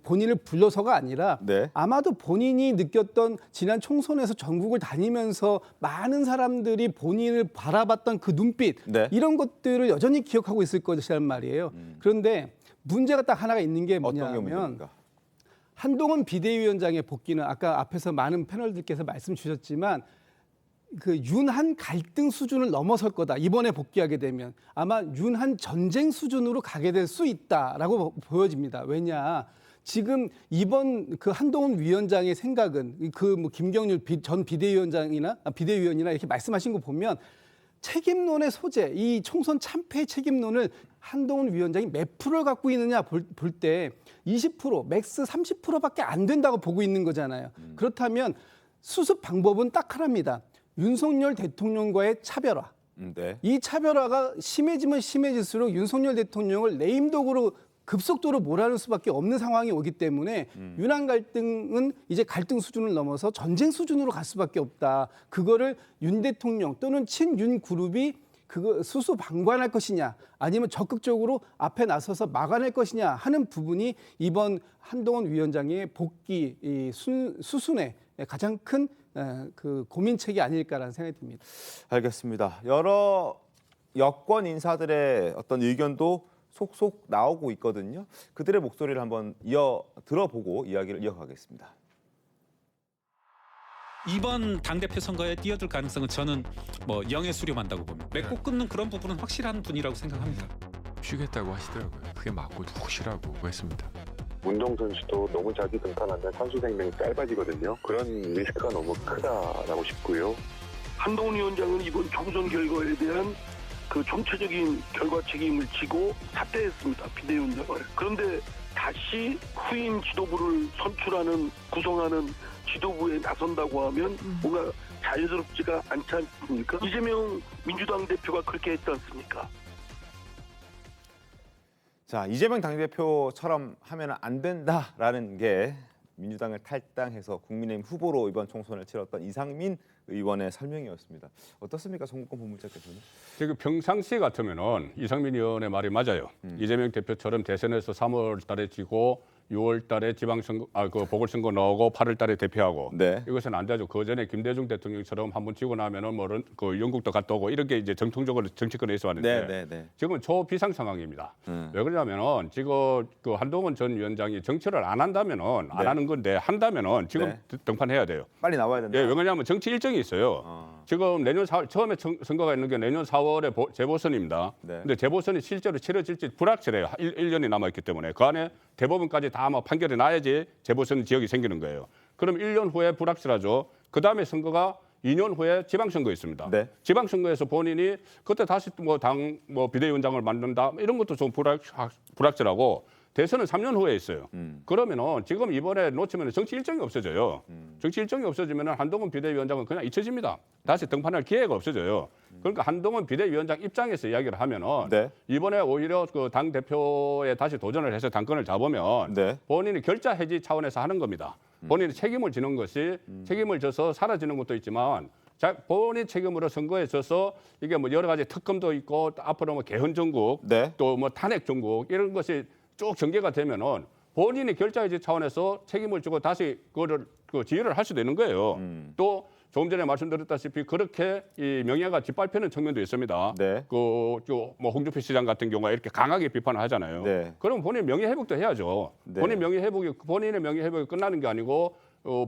본인을 불러서가 아니라 네. 아마도 본인이 느꼈던 지난 총선에서 전국을 다니면서 많은 사람들이 본인을 바라봤던 그 눈빛 네. 이런 것들을 여전히 기억하고 있을 것이란 말이에요. 그런데 문제가 딱 하나가 있는 게 어떤 게 뭐냐면 문제입니까? 한동훈 비대위원장의 복귀는 아까 앞에서 많은 패널들께서 말씀 주셨지만 그 윤한 갈등 수준을 넘어설 거다. 이번에 복귀하게 되면 아마 윤한 전쟁 수준으로 가게 될 수 있다라고 보여집니다. 왜냐? 지금 이번 그 한동훈 위원장의 생각은 그 뭐 김경률 전 비대위원이나 이렇게 말씀하신 거 보면 책임론의 소재, 이 총선 참패 책임론을 한동훈 위원장이 몇 프로를 갖고 있느냐 볼 때 20%, 맥스 30%밖에 안 된다고 보고 있는 거잖아요. 그렇다면 수습 방법은 딱 하나입니다. 윤석열 대통령과의 차별화. 네. 이 차별화가 심해지면 심해질수록 윤석열 대통령을 레임덕으로 급속도로 몰아낼 수밖에 없는 상황이 오기 때문에 윤한 갈등은 이제 갈등 수준을 넘어서 전쟁 수준으로 갈 수밖에 없다. 그거를 윤 대통령 또는 친윤 그룹이 그거 수수 방관할 것이냐 아니면 적극적으로 앞에 나서서 막아낼 것이냐 하는 부분이 이번 한동훈 위원장의 복귀 수순의 가장 큰 그 고민책이 아닐까라는 생각이 듭니다. 알겠습니다. 여러 여권 인사들의 어떤 의견도 속속 나오고 있거든요. 그들의 목소리를 한번 들어보고 이야기를 이어가겠습니다. 이번 당대표 선거에 뛰어들 가능성은 저는 뭐 영에 수렴한다고 봅니다. 맺고 끊는 그런 부분은 확실한 분이라고 생각합니다. 쉬겠다고 하시더라고요. 그게 맞고 확실하고 했습니다. 문정선 씨도 너무 자기 등판하면 선수 생명이 짧아지거든요. 그런 리스크가 너무 크다라고 싶고요. 한동훈 위원장은 이번 총선 결과에 대한 그 총체적인 결과 책임을 지고 사퇴했습니다. 비대위원장을. 그런데 다시 후임 지도부를 선출하는 구성하는 지도부에 나선다고 하면 뭔가 자연스럽지가 않지 않습니까? 이재명 민주당 대표가 그렇게 했지 않습니까? 자, 이재명 당대표처럼 하면 안 된다라는 게 민주당을 탈당해서 국민의힘 후보로 이번 총선을 치렀던 이상민 의원의 설명이었습니다. 어떻습니까, 송국권 본부장께서는? 지금 평상시 같으면은 이상민 의원의 말이 맞아요. 이재명 대표처럼 대선에서 3월달에 지고 6월달에 지방선거, 그 보궐선거 나오고 8월달에 대표하고 네. 이것은 안 되죠. 그 전에 김대중 대통령처럼 한번 지고 나면은 뭐 그 영국도 갔다 오고 이렇게 이제 정통적으로 정치권에 있어 왔는데 지금은 초비상 상황입니다. 왜 그러냐면은 지금 그 한동훈 전 위원장이 정치를 안 한다면은 안 하는 건데 한다면은 지금 등판해야 돼요. 빨리 나와야 된다. 예, 왜냐하면 정치 일정이 있어요. 지금 내년 4월 처음에 선거가 있는 게 내년 4월에 재보선입니다. 근데 재보선이 실제로 치러질지 불확실해요. 1년이 남아 있기 때문에 그 안에 대법원까지 다 아마 판결이 나야지 재보선 지역이 생기는 거예요. 그럼 1년 후에 불확실하죠. 그 다음에 선거가 2년 후에 지방선거 있습니다. 지방선거에서 본인이 그때 다시 뭐 당 비대위원장을 만든다 이런 것도 좀 불확실하고 대선은 3년 후에 있어요. 그러면은 지금 이번에 놓치면 정치 일정이 없어져요. 정치 일정이 없어지면 한동훈 비대위원장은 그냥 잊혀집니다. 다시 등판할 기회가 없어져요. 그러니까 한동훈 비대위원장 입장에서 이야기를 하면은 이번에 오히려 그 당 대표에 다시 도전을 해서 당권을 잡으면 본인이 결자 해지 차원에서 하는 겁니다. 본인이 책임을 지는 것이 책임을 져서 사라지는 것도 있지만 본인 책임으로 선거에 져서 이게 뭐 여러 가지 특검도 있고 앞으로 뭐 개헌 전국 또 뭐 탄핵 전국 이런 것이 쭉 전개가 되면은 본인이 결자해지 차원에서 책임을 지고 다시 그거를 지휘를 할 수도 있는 거예요. 또 조금 전에 말씀드렸다시피 그렇게 이 명예가 짓밟히는 측면도 있습니다. 뭐 홍준표 시장 같은 경우가 이렇게 강하게 비판을 하잖아요. 그럼 본인 명예 회복도 해야죠. 본인의 명예 회복이 끝나는 게 아니고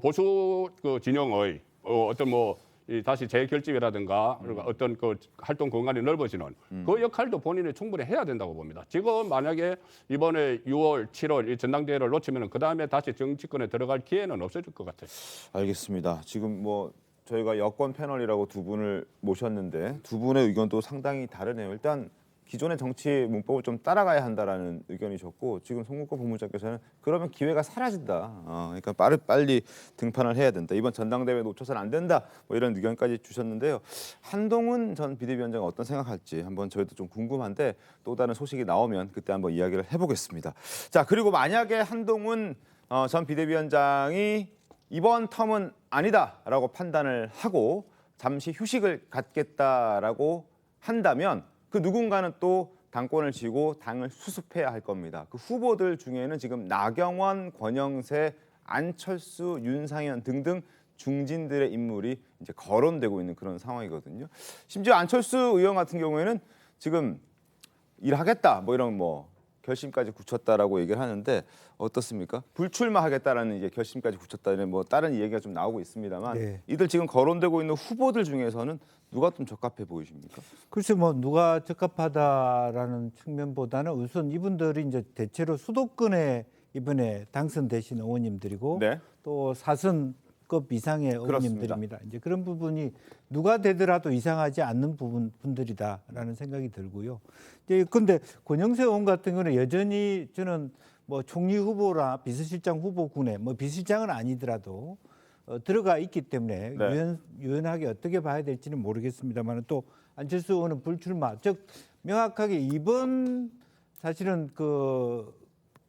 보수 그 진영의 어떤 뭐 다시 재결집이라든가 어떤 그 활동 공간이 넓어지는 그 역할도 본인이 충분히 해야 된다고 봅니다. 지금 만약에 이번에 6월, 7월 이 전당대회를 놓치면 그 다음에 다시 정치권에 들어갈 기회는 없어질 것 같아요. 알겠습니다. 지금 뭐 저희가 여권 패널이라고 두 분을 모셨는데 두 분의 의견도 상당히 다르네요. 일단 기존의 정치 문법을 좀 따라가야 한다라는 의견이셨고 지금 송국권 본부장께서는 그러면 기회가 사라진다. 그러니까 빨리 등판을 해야 된다. 이번 전당대회 놓쳐서는 안 된다. 뭐 이런 의견까지 주셨는데요. 한동훈 전 비대위원장은 어떤 생각할지 한번 저희도 좀 궁금한데 또 다른 소식이 나오면 그때 한번 이야기를 해보겠습니다. 자, 그리고 만약에 한동훈 전 비대위원장이 이번 텀은 아니다라고 판단을 하고 잠시 휴식을 갖겠다라고 한다면 그 누군가는 또 당권을 쥐고 당을 수습해야 할 겁니다. 그 후보들 중에는 지금 나경원, 권영세, 안철수, 윤상현 등등 중진들의 인물이 이제 거론되고 있는 그런 상황이거든요. 심지어 안철수 의원 같은 경우에는 지금 일하겠다 뭐 이런 뭐 결심까지 굳혔다라고 얘기를 하는데 어떻습니까? 불출마하겠다라는 이제 결심까지 굳혔다는 뭐 다른 얘기가 좀 나오고 있습니다만 이들 지금 거론되고 있는 후보들 중에서는 누가 좀 적합해 보이십니까? 글쎄 뭐 누가 적합하다라는 측면보다는 우선 이분들이 이제 대체로 수도권에 이번에 당선되신 의원님들이고 또 사선권 급 이상의 어머님들입니다. 이제 그런 부분이 누가 되더라도 이상하지 않는 분들이다라는 생각이 들고요. 이제 근데 권영세 의원 같은 경우는 여전히 저는 뭐 총리 후보나 비서실장 후보군에 뭐 비서실장은 아니더라도 들어가 있기 때문에 네. 유연하게 어떻게 봐야 될지는 모르겠습니다만 또 안철수 의원은 불출마, 즉 명확하게 이번 사실은 그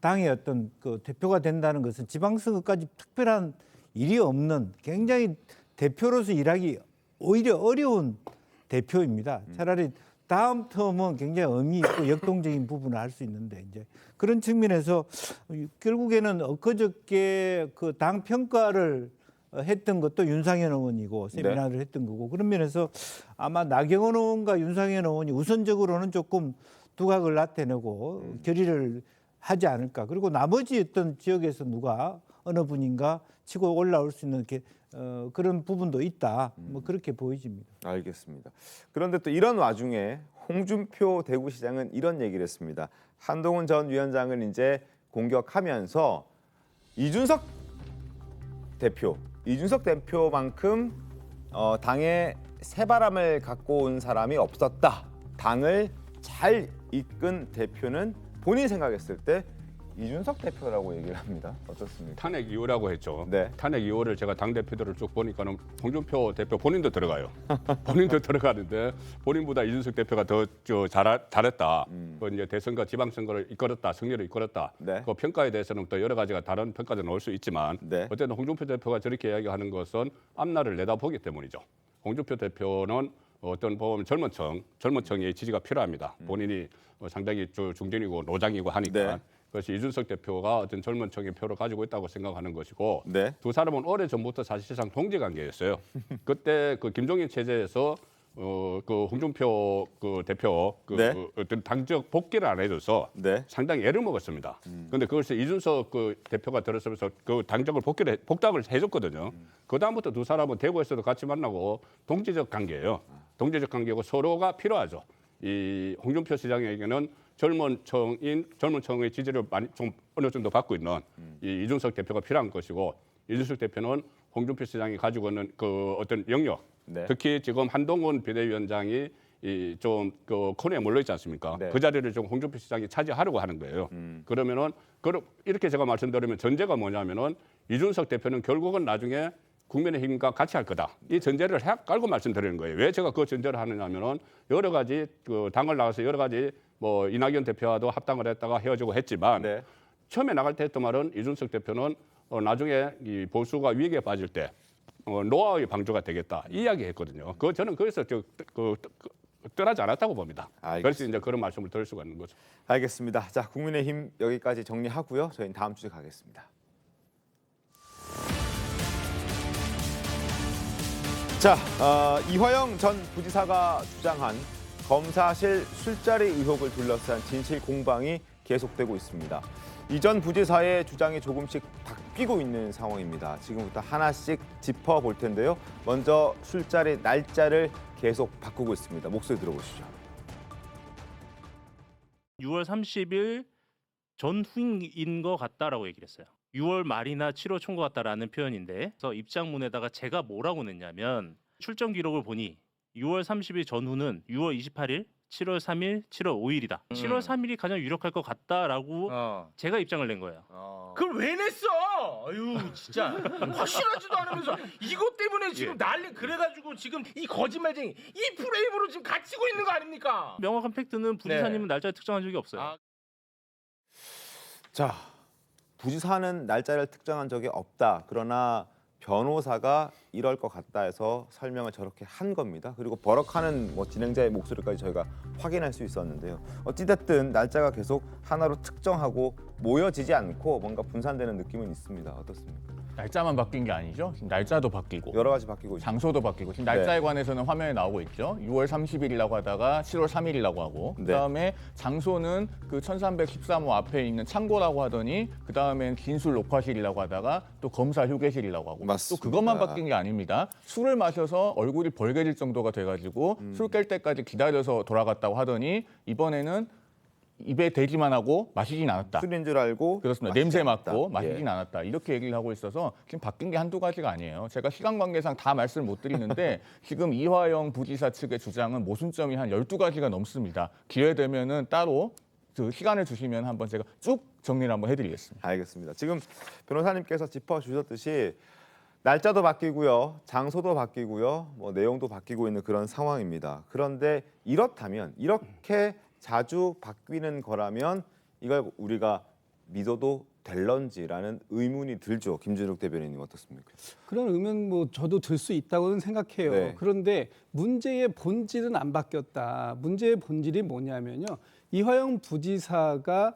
당의 어떤 그 대표가 된다는 것은 지방선거까지 특별한 일이 없는 굉장히 대표로서 일하기 오히려 어려운 대표입니다. 차라리 다음 텀은 굉장히 의미 있고 역동적인 부분을 할 수 있는데 이제 그런 측면에서 결국에는 엊그저께 그 당 평가를 했던 것도 윤상현 의원이고 세미나를 했던 거고 그런 면에서 아마 나경원 의원과 윤상현 의원이 우선적으로는 조금 두각을 나타내고 결의를 하지 않을까. 그리고 나머지 어떤 지역에서 누가 어느 분인가 치고 올라올 수 있는 이렇게 그런 부분도 있다. 뭐 그렇게 보여집니다. 알겠습니다. 그런데 또 이런 와중에 홍준표 대구시장은 이런 얘기를 했습니다. 한동훈 전 위원장을 이제 공격하면서 이준석 대표만큼 당에 새바람을 갖고 온 사람이 없었다. 당을 잘 이끈 대표는 본인이 생각했을 때 이준석 대표라고 얘기를 합니다. 어떻습니까? 탄핵 이후라고 했죠. 네. 탄핵 이후를 제가 당대표들을 쭉 보니까는 홍준표 대표 본인도 들어가요. 본인도 들어가는데 본인보다 이준석 대표가 더 잘했다. 그 이제 대선과 지방선거를 이끌었다. 승리를 이끌었다. 네. 그 평가에 대해서는 또 여러 가지가 다른 평가도 나올 수 있지만 네. 어쨌든 홍준표 대표가 저렇게 이야기하는 것은 앞날을 내다보기 때문이죠. 홍준표 대표는 어떤 보면 젊은층의 지지가 필요합니다. 본인이 상당히 중진이고 노장이고 하니까. 네. 그것이 이준석 대표가 어떤 젊은 층의 표를 가지고 있다고 생각하는 것이고 네. 두 사람은 오래 전부터 사실상 동지 관계였어요. 그때 그 김종인 체제에서 그 홍준표 그 대표 네. 어떤 당적 복귀를 안 해줘서 네. 상당히 애를 먹었습니다. 그런데 그것을 이준석 그 대표가 들어서면서 그 당적을 복당을 해줬거든요. 그 다음부터 두 사람은 대구에서도 같이 만나고 동지적 관계예요. 동지적 관계고 서로가 필요하죠. 이 홍준표 시장에게는 젊은 층의 지지를 많이 좀 어느 정도 받고 있는 이 이준석 대표가 필요한 것이고 이준석 대표는 홍준표 시장이 가지고 있는 그 어떤 영역, 네. 특히 지금 한동훈 비대위원장이 좀 그 코너에 몰려 있지 않습니까? 네. 그 자리를 좀 홍준표 시장이 차지하려고 하는 거예요. 그러면은 이렇게 제가 말씀드리면 전제가 뭐냐면은 이준석 대표는 결국은 나중에 국민의힘과 같이 할 거다. 이 전제를 깔고 말씀드리는 거예요. 왜 제가 그 전제를 하느냐면은 여러 가지 그 당을 나가서 여러 가지 뭐 이낙연 대표와도 합당을 했다가 헤어지고 했지만 네. 처음에 나갈 때 했던 말은 이준석 대표는 나중에 이 보수가 위기에 빠질 때 노아의 방주가 되겠다 이 이야기했거든요. 저는 그래서 떠나지 않았다고 봅니다. 알겠습니다. 그래서 이제 그런 말씀을 드릴 수가 있는 거죠. 알겠습니다. 자, 국민의힘 여기까지 정리하고요. 저희는 다음 주에 가겠습니다. 자, 이화영 전 부지사가 주장한 검사실 술자리 의혹을 둘러싼 진실 공방이 계속되고 있습니다. 이 전 부지사의 주장이 조금씩 바뀌고 있는 상황입니다. 지금부터 하나씩 짚어볼 텐데요. 먼저 술자리 날짜를 계속 바꾸고 있습니다. 목소리 들어보시죠. 6월 30일 전후인 것 같다라고 얘기를 했어요. 6월 말이나 7월 초인 것 같다라는 표현인데 그래서 입장문에다가 제가 뭐라고 냈냐면 출정 기록을 보니 6월 30일 전후는 6월 28일, 7월 3일, 7월 5일이다. 7월 3일이 가장 유력할 것 같다라고 제가 입장을 낸 거예요. 그걸 왜 냈어? 아유 진짜 확실하지도 않으면서 이것 때문에 지금 난리 그래가지고 지금 이 거짓말쟁이 이 프레임으로 지금 갇히고 있는 거 아닙니까? 명확한 팩트는 부지사님은 날짜를 특정한 적이 없어요. 자, 부지사는 날짜를 특정한 적이 없다. 그러나 변호사가 이럴 것 같다 해서 설명을 저렇게 한 겁니다. 그리고 버럭하는 진행자의 목소리까지 저희가 확인할 수 있었는데요. 어찌됐든 날짜가 계속 하나로 특정하고 모여지지 않고 뭔가 분산되는 느낌은 있습니다. 어떻습니까? 날짜만 바뀐 게 아니죠. 지금 날짜도 바뀌고 여러 가지 바뀌고 있죠. 장소도 바뀌고 지금 날짜에 관해서는 화면에 나오고 있죠. 6월 30일이라고 하다가 7월 3일이라고 하고 그다음에 장소는 그 1313호 앞에 있는 창고라고 하더니 그다음엔 진술 녹화실이라고 하다가 또 검사 휴게실이라고 하고 맞습니다. 또 그것만 바뀐 게 아닙니다. 술을 마셔서 얼굴이 벌개질 정도가 돼가지고 술 깰 때까지 기다려서 돌아갔다고 하더니 이번에는 입에 대기만 하고 마시진 않았다. 술인 줄 알고 그렇습니다. 냄새 맡고 마시진 않았다. 이렇게 얘기를 하고 있어서 지금 바뀐 게 한두 가지가 아니에요. 제가 시간 관계상 다 말씀을 못 드리는데 지금 이화영 부지사 측의 주장은 모순점이 한 12가지가 넘습니다. 기회 되면은 따로 그 시간을 주시면 한번 제가 쭉 정리를 한번 해드리겠습니다. 알겠습니다. 지금 변호사님께서 짚어주셨듯이 날짜도 바뀌고요, 장소도 바뀌고요, 뭐 내용도 바뀌고 있는 그런 상황입니다. 그런데 이렇다면 이렇게 자주 바뀌는 거라면 이걸 우리가 믿어도 될런지라는 의문이 들죠. 김준욱 대변인님 어떻습니까? 그런 의문 뭐 저도 들 수 있다고는 생각해요. 네. 그런데 문제의 본질은 안 바뀌었다. 문제의 본질이 뭐냐면요. 이화영 부지사가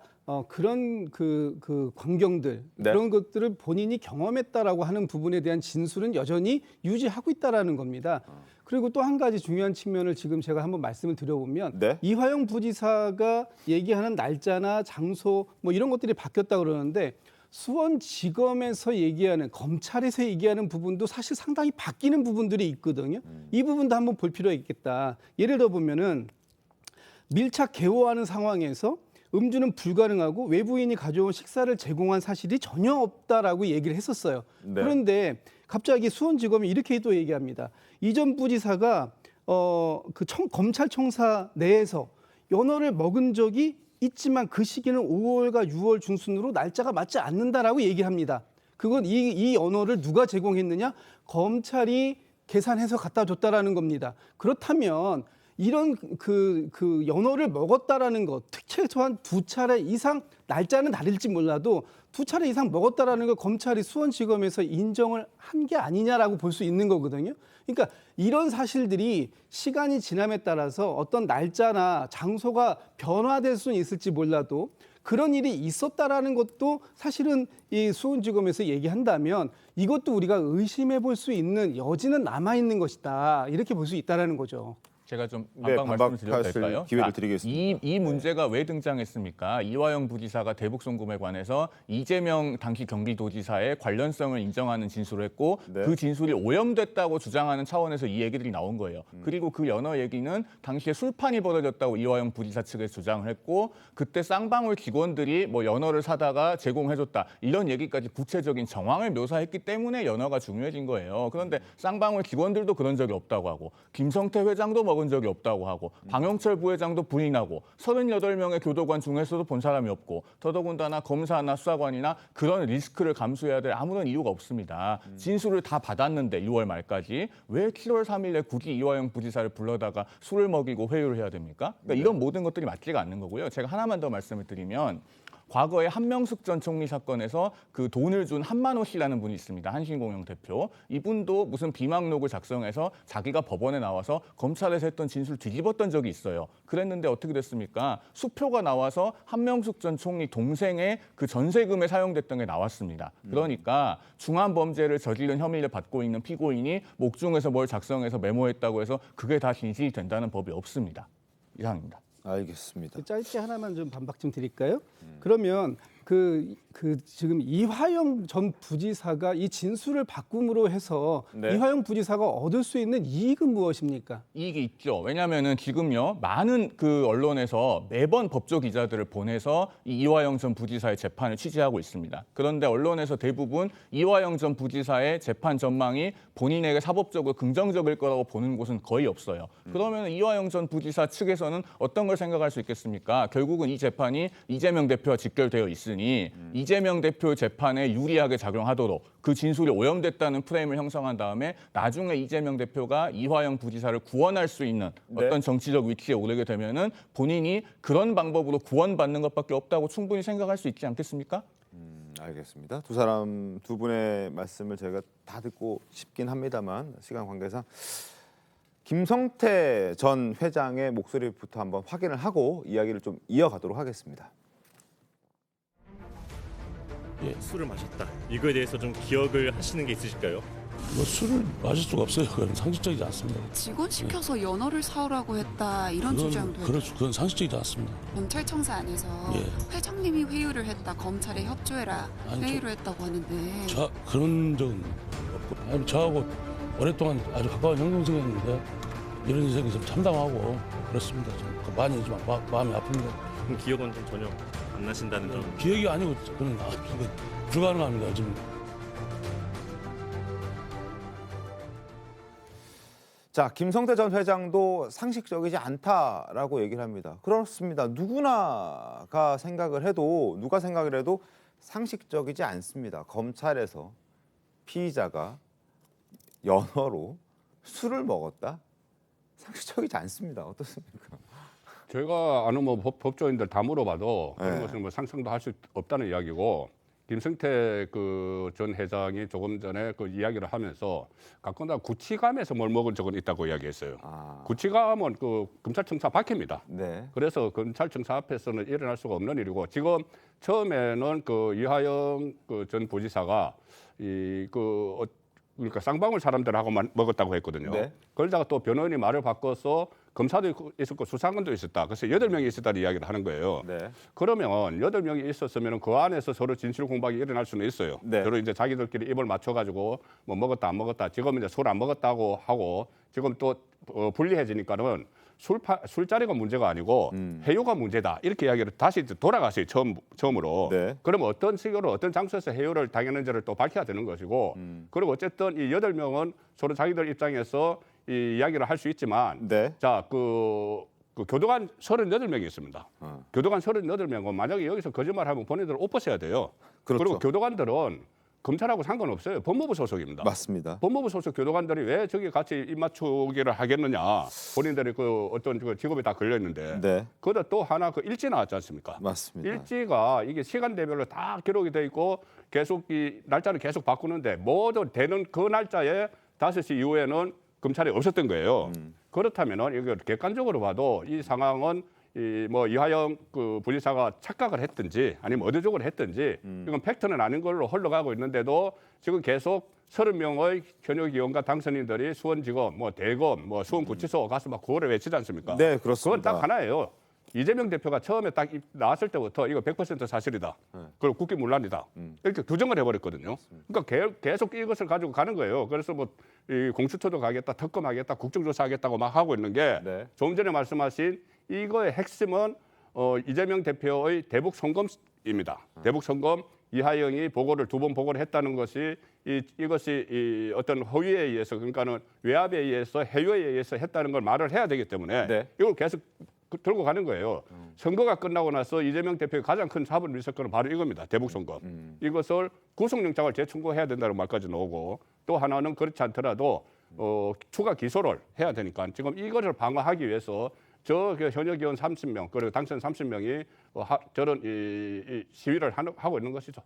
그런 그 광경들 네. 그런 것들을 본인이 경험했다라고 하는 부분에 대한 진술은 여전히 유지하고 있다라는 겁니다. 그리고 또 한 가지 중요한 측면을 지금 제가 한번 말씀을 드려보면 네. 이화영 부지사가 얘기하는 날짜나 장소 뭐 이런 것들이 바뀌었다 그러는데 수원지검에서 얘기하는 검찰에서 얘기하는 부분도 사실 상당히 바뀌는 부분들이 있거든요. 이 부분도 한번 볼 필요가 있겠다. 예를 들어 보면은 밀착 개호하는 상황에서 음주는 불가능하고 외부인이 가져온 식사를 제공한 사실이 전혀 없다라고 얘기를 했었어요. 네. 그런데 갑자기 수원지검이 이렇게 또 얘기합니다. 이전 부지사가 검찰청사 내에서 연어를 먹은 적이 있지만 그 시기는 5월과 6월 중순으로 날짜가 맞지 않는다라고 얘기합니다. 그건 이 연어를 누가 제공했느냐? 검찰이 계산해서 갖다 줬다라는 겁니다. 그렇다면 이런 그 연어를 먹었다라는 것, 최소한 2차례 이상 날짜는 다를지 몰라도 2차례 이상 먹었다라는 걸 검찰이 수원지검에서 인정을 한 게 아니냐라고 볼 수 있는 거거든요. 그러니까 이런 사실들이 시간이 지남에 따라서 어떤 날짜나 장소가 변화될 수는 있을지 몰라도 그런 일이 있었다라는 것도 사실은 이 수원지검에서 얘기한다면 이것도 우리가 의심해 볼 수 있는 여지는 남아 있는 것이다. 이렇게 볼 수 있다라는 거죠. 제가 좀 네, 반박 말씀을 드려도 될까요? 기회를 드리겠습니다. 이 문제가 왜 등장했습니까? 이화영 부지사가 대북송금에 관해서 이재명 당시 경기도지사의 관련성을 인정하는 진술을 했고 네. 그 진술이 오염됐다고 주장하는 차원에서 이 얘기들이 나온 거예요. 그리고 그 연어 얘기는 당시에 술판이 벌어졌다고 이화영 부지사 측에서 주장을 했고 그때 쌍방울 직원들이 뭐 연어를 사다가 제공해줬다 이런 얘기까지 구체적인 정황을 묘사했기 때문에 연어가 중요해진 거예요. 그런데 쌍방울 직원들도 그런 적이 없다고 하고 김성태 회장도 먹은 적이 없다고 하고 방영철 부회장도 부인하고 38명의 교도관 중에서도 본 사람이 없고 더더군다나 검사나 수사관이나 그런 리스크를 감수해야 될 아무런 이유가 없습니다. 진술을 다 받았는데 6월 말까지 왜 7월 3일에 굳이 이화영 부지사를 불러다가 술을 먹이고 회유를 해야 됩니까? 그러니까 이런 모든 것들이 맞지가 않는 거고요. 제가 하나만 더 말씀을 드리면 과거에 한명숙 전 총리 사건에서 그 돈을 준 한만호 씨라는 분이 있습니다. 한신공영 대표. 이분도 무슨 비망록을 작성해서 자기가 법원에 나와서 검찰에서 했던 진술을 뒤집었던 적이 있어요. 그랬는데 어떻게 됐습니까? 수표가 나와서 한명숙 전 총리 동생의 그 전세금에 사용됐던 게 나왔습니다. 그러니까 중한 범죄를 저지른 혐의를 받고 있는 피고인이 목중에서 뭘 작성해서 메모했다고 해서 그게 다 진실이 된다는 법이 없습니다. 이상입니다. 알겠습니다. 짧게 하나만 좀 반박 좀 드릴까요? 그러면 그 지금 이화영 전 부지사가 이 진술을 바꿈으로 해서 네. 이화영 부지사가 얻을 수 있는 이익은 무엇입니까? 이익이 있죠. 왜냐하면은 지금요 많은 그 언론에서 매번 법조 기자들을 보내서 이 이화영 전 부지사의 재판을 취재하고 있습니다. 그런데 언론에서 대부분 이화영 전 부지사의 재판 전망이 본인에게 사법적으로 긍정적일 거라고 보는 곳은 거의 없어요. 그러면 이화영 전 부지사 측에서는 어떤 걸 생각할 수 있겠습니까? 결국은 이 재판이 이재명 대표와 직결되어 있으니 이재명 대표 재판에 유리하게 작용하도록 그 진술이 오염됐다는 프레임을 형성한 다음에 나중에 이재명 대표가 이화영 부지사를 구원할 수 있는 어떤 정치적 위치에 오르게 되면은 본인이 그런 방법으로 구원받는 것밖에 없다고 충분히 생각할 수 있지 않겠습니까? 알겠습니다. 두 분의 말씀을 저희가 다 듣고 싶긴 합니다만 시간 관계상 김성태 전 회장의 목소리부터 한번 확인을 하고 이야기를 좀 이어가도록 하겠습니다. 예. 술을 마셨다. 이거에 대해서 좀 기억을 하시는 게 있으실까요? 뭐 술을 마실 수가 없어요. 그건 상식적이지 않습니다. 직원 시켜서 연어를 사오라고 했다 이런 주장도 그렇죠. 그건 상식적이지 않습니다. 검찰청사 안에서 회장님이 회유를 했다 검찰에 협조해라 회유를 했다고 하는데 그런 적은 없고 아니, 저하고 오랫동안 아주 가까운 형동생이었는데 이런 인생이 좀 참담하고 그렇습니다. 좀 많이 좀 마음이 아픕니다. 그럼 기억은 좀 전혀 안 나신다는 점. 기억이 아니고 그건 불가능합니다. 지금 자, 김성태 전 회장도 상식적이지 않다라고 얘기를 합니다. 그렇습니다. 누가 생각을 해도 상식적이지 않습니다. 검찰에서 피의자가 연어로 술을 먹었다? 상식적이지 않습니다. 어떻습니까? 제가 아는 뭐 법조인들 다 물어봐도 그런 네. 것은 뭐 상상도 할 수 없다는 이야기고, 김성태 그 전 회장이 조금 전에 그 이야기를 하면서 가끔가다 구치감에서 뭘 먹은 적은 있다고 이야기했어요. 구치감은 그 검찰청사 밖입니다. 네. 그래서 검찰청사 앞에서는 일어날 수가 없는 일이고, 지금 처음에는 그 이화영 그 전 부지사가 그러니까 쌍방울 사람들하고 먹었다고 했거든요. 네. 그러다가 또 변호인이 말을 바꿔서 검사도 있었고 수사관도 있었다. 그래서 8명이 있었다는 이야기를 하는 거예요. 네. 그러면 8명이 있었으면 그 안에서 서로 진실 공방이 일어날 수는 있어요. 네. 서로 이제 자기들끼리 입을 맞춰가지고 뭐 먹었다 안 먹었다. 지금 이제 술 안 먹었다고 하고 지금 또 불리해지니까는 술자리가 문제가 아니고 해요가 문제다. 이렇게 이야기를 다시 돌아갔어요. 처음으로. 네. 그러면 어떤 식으로 어떤 장소에서 해요를 당했는지를 또 밝혀야 되는 것이고, 그리고 어쨌든 이 8명은 서로 자기들 입장에서 이 이야기를 할 수 있지만, 네. 자, 그 교도관 38명이 있습니다. 교도관 38명은 만약에 여기서 거짓말하면 본인들 옷 벗어야 돼요. 그렇죠. 그리고 교도관들은 검찰하고 상관없어요. 법무부 소속입니다. 맞습니다. 법무부 소속 교도관들이 왜 저기 같이 입맞추기를 하겠느냐. 본인들이 그 어떤 그 직업에 다 걸려 있는데. 네. 그러다 또 하나 그 일지 나왔지 않습니까? 맞습니다. 일지가 이게 시간대별로 다 기록이 돼 있고 계속 이 날짜를 계속 바꾸는데 모두 되는 그 날짜에 5시 이후에는 검찰이 없었던 거예요. 그렇다면은 이거 객관적으로 봐도 이 상황은 이화영 그 부지사가 착각을 했든지 아니면 의도적으로 했든지 이건 팩트는 아닌 걸로 흘러가고 있는데도 지금 계속 30명의 현역 의원과 당선인들이 수원지검, 뭐 대검, 뭐 수원구치소 가서 막 구호를 외치지 않습니까? 네, 그렇습니다. 그건 딱 하나예요. 이재명 대표가 처음에 딱 나왔을 때부터 이거 100% 사실이다. 그리고 국기문란이다. 이렇게 규정을 해버렸거든요. 그러니까 계속 이것을 가지고 가는 거예요. 그래서 뭐 이 공수처도 가겠다, 특검하겠다, 국정조사하겠다고 막 하고 있는 게 조금 전에 말씀하신 이거의 핵심은 이재명 대표의 대북 송금입니다. 대북 송금 이하영이 보고를 2번 보고를 했다는 것이 이것이 어떤 허위에 의해서, 그러니까는 외압에 의해서 해요에 의해서 했다는 걸 말을 해야 되기 때문에 이걸 계속 들고 가는 거예요. 선거가 끝나고 나서 이재명 대표의 가장 큰 사법 리스크는 바로 이겁니다. 대북 송금. 이것을 구속영장을 재청구해야 된다는 말까지 나오고, 또 하나는 그렇지 않더라도 추가 기소를 해야 되니까 지금 이거를 방어하기 위해서 현역 의원 30명 그리고 당선 30명이 저런 이 시위를 하고 있는 것이죠.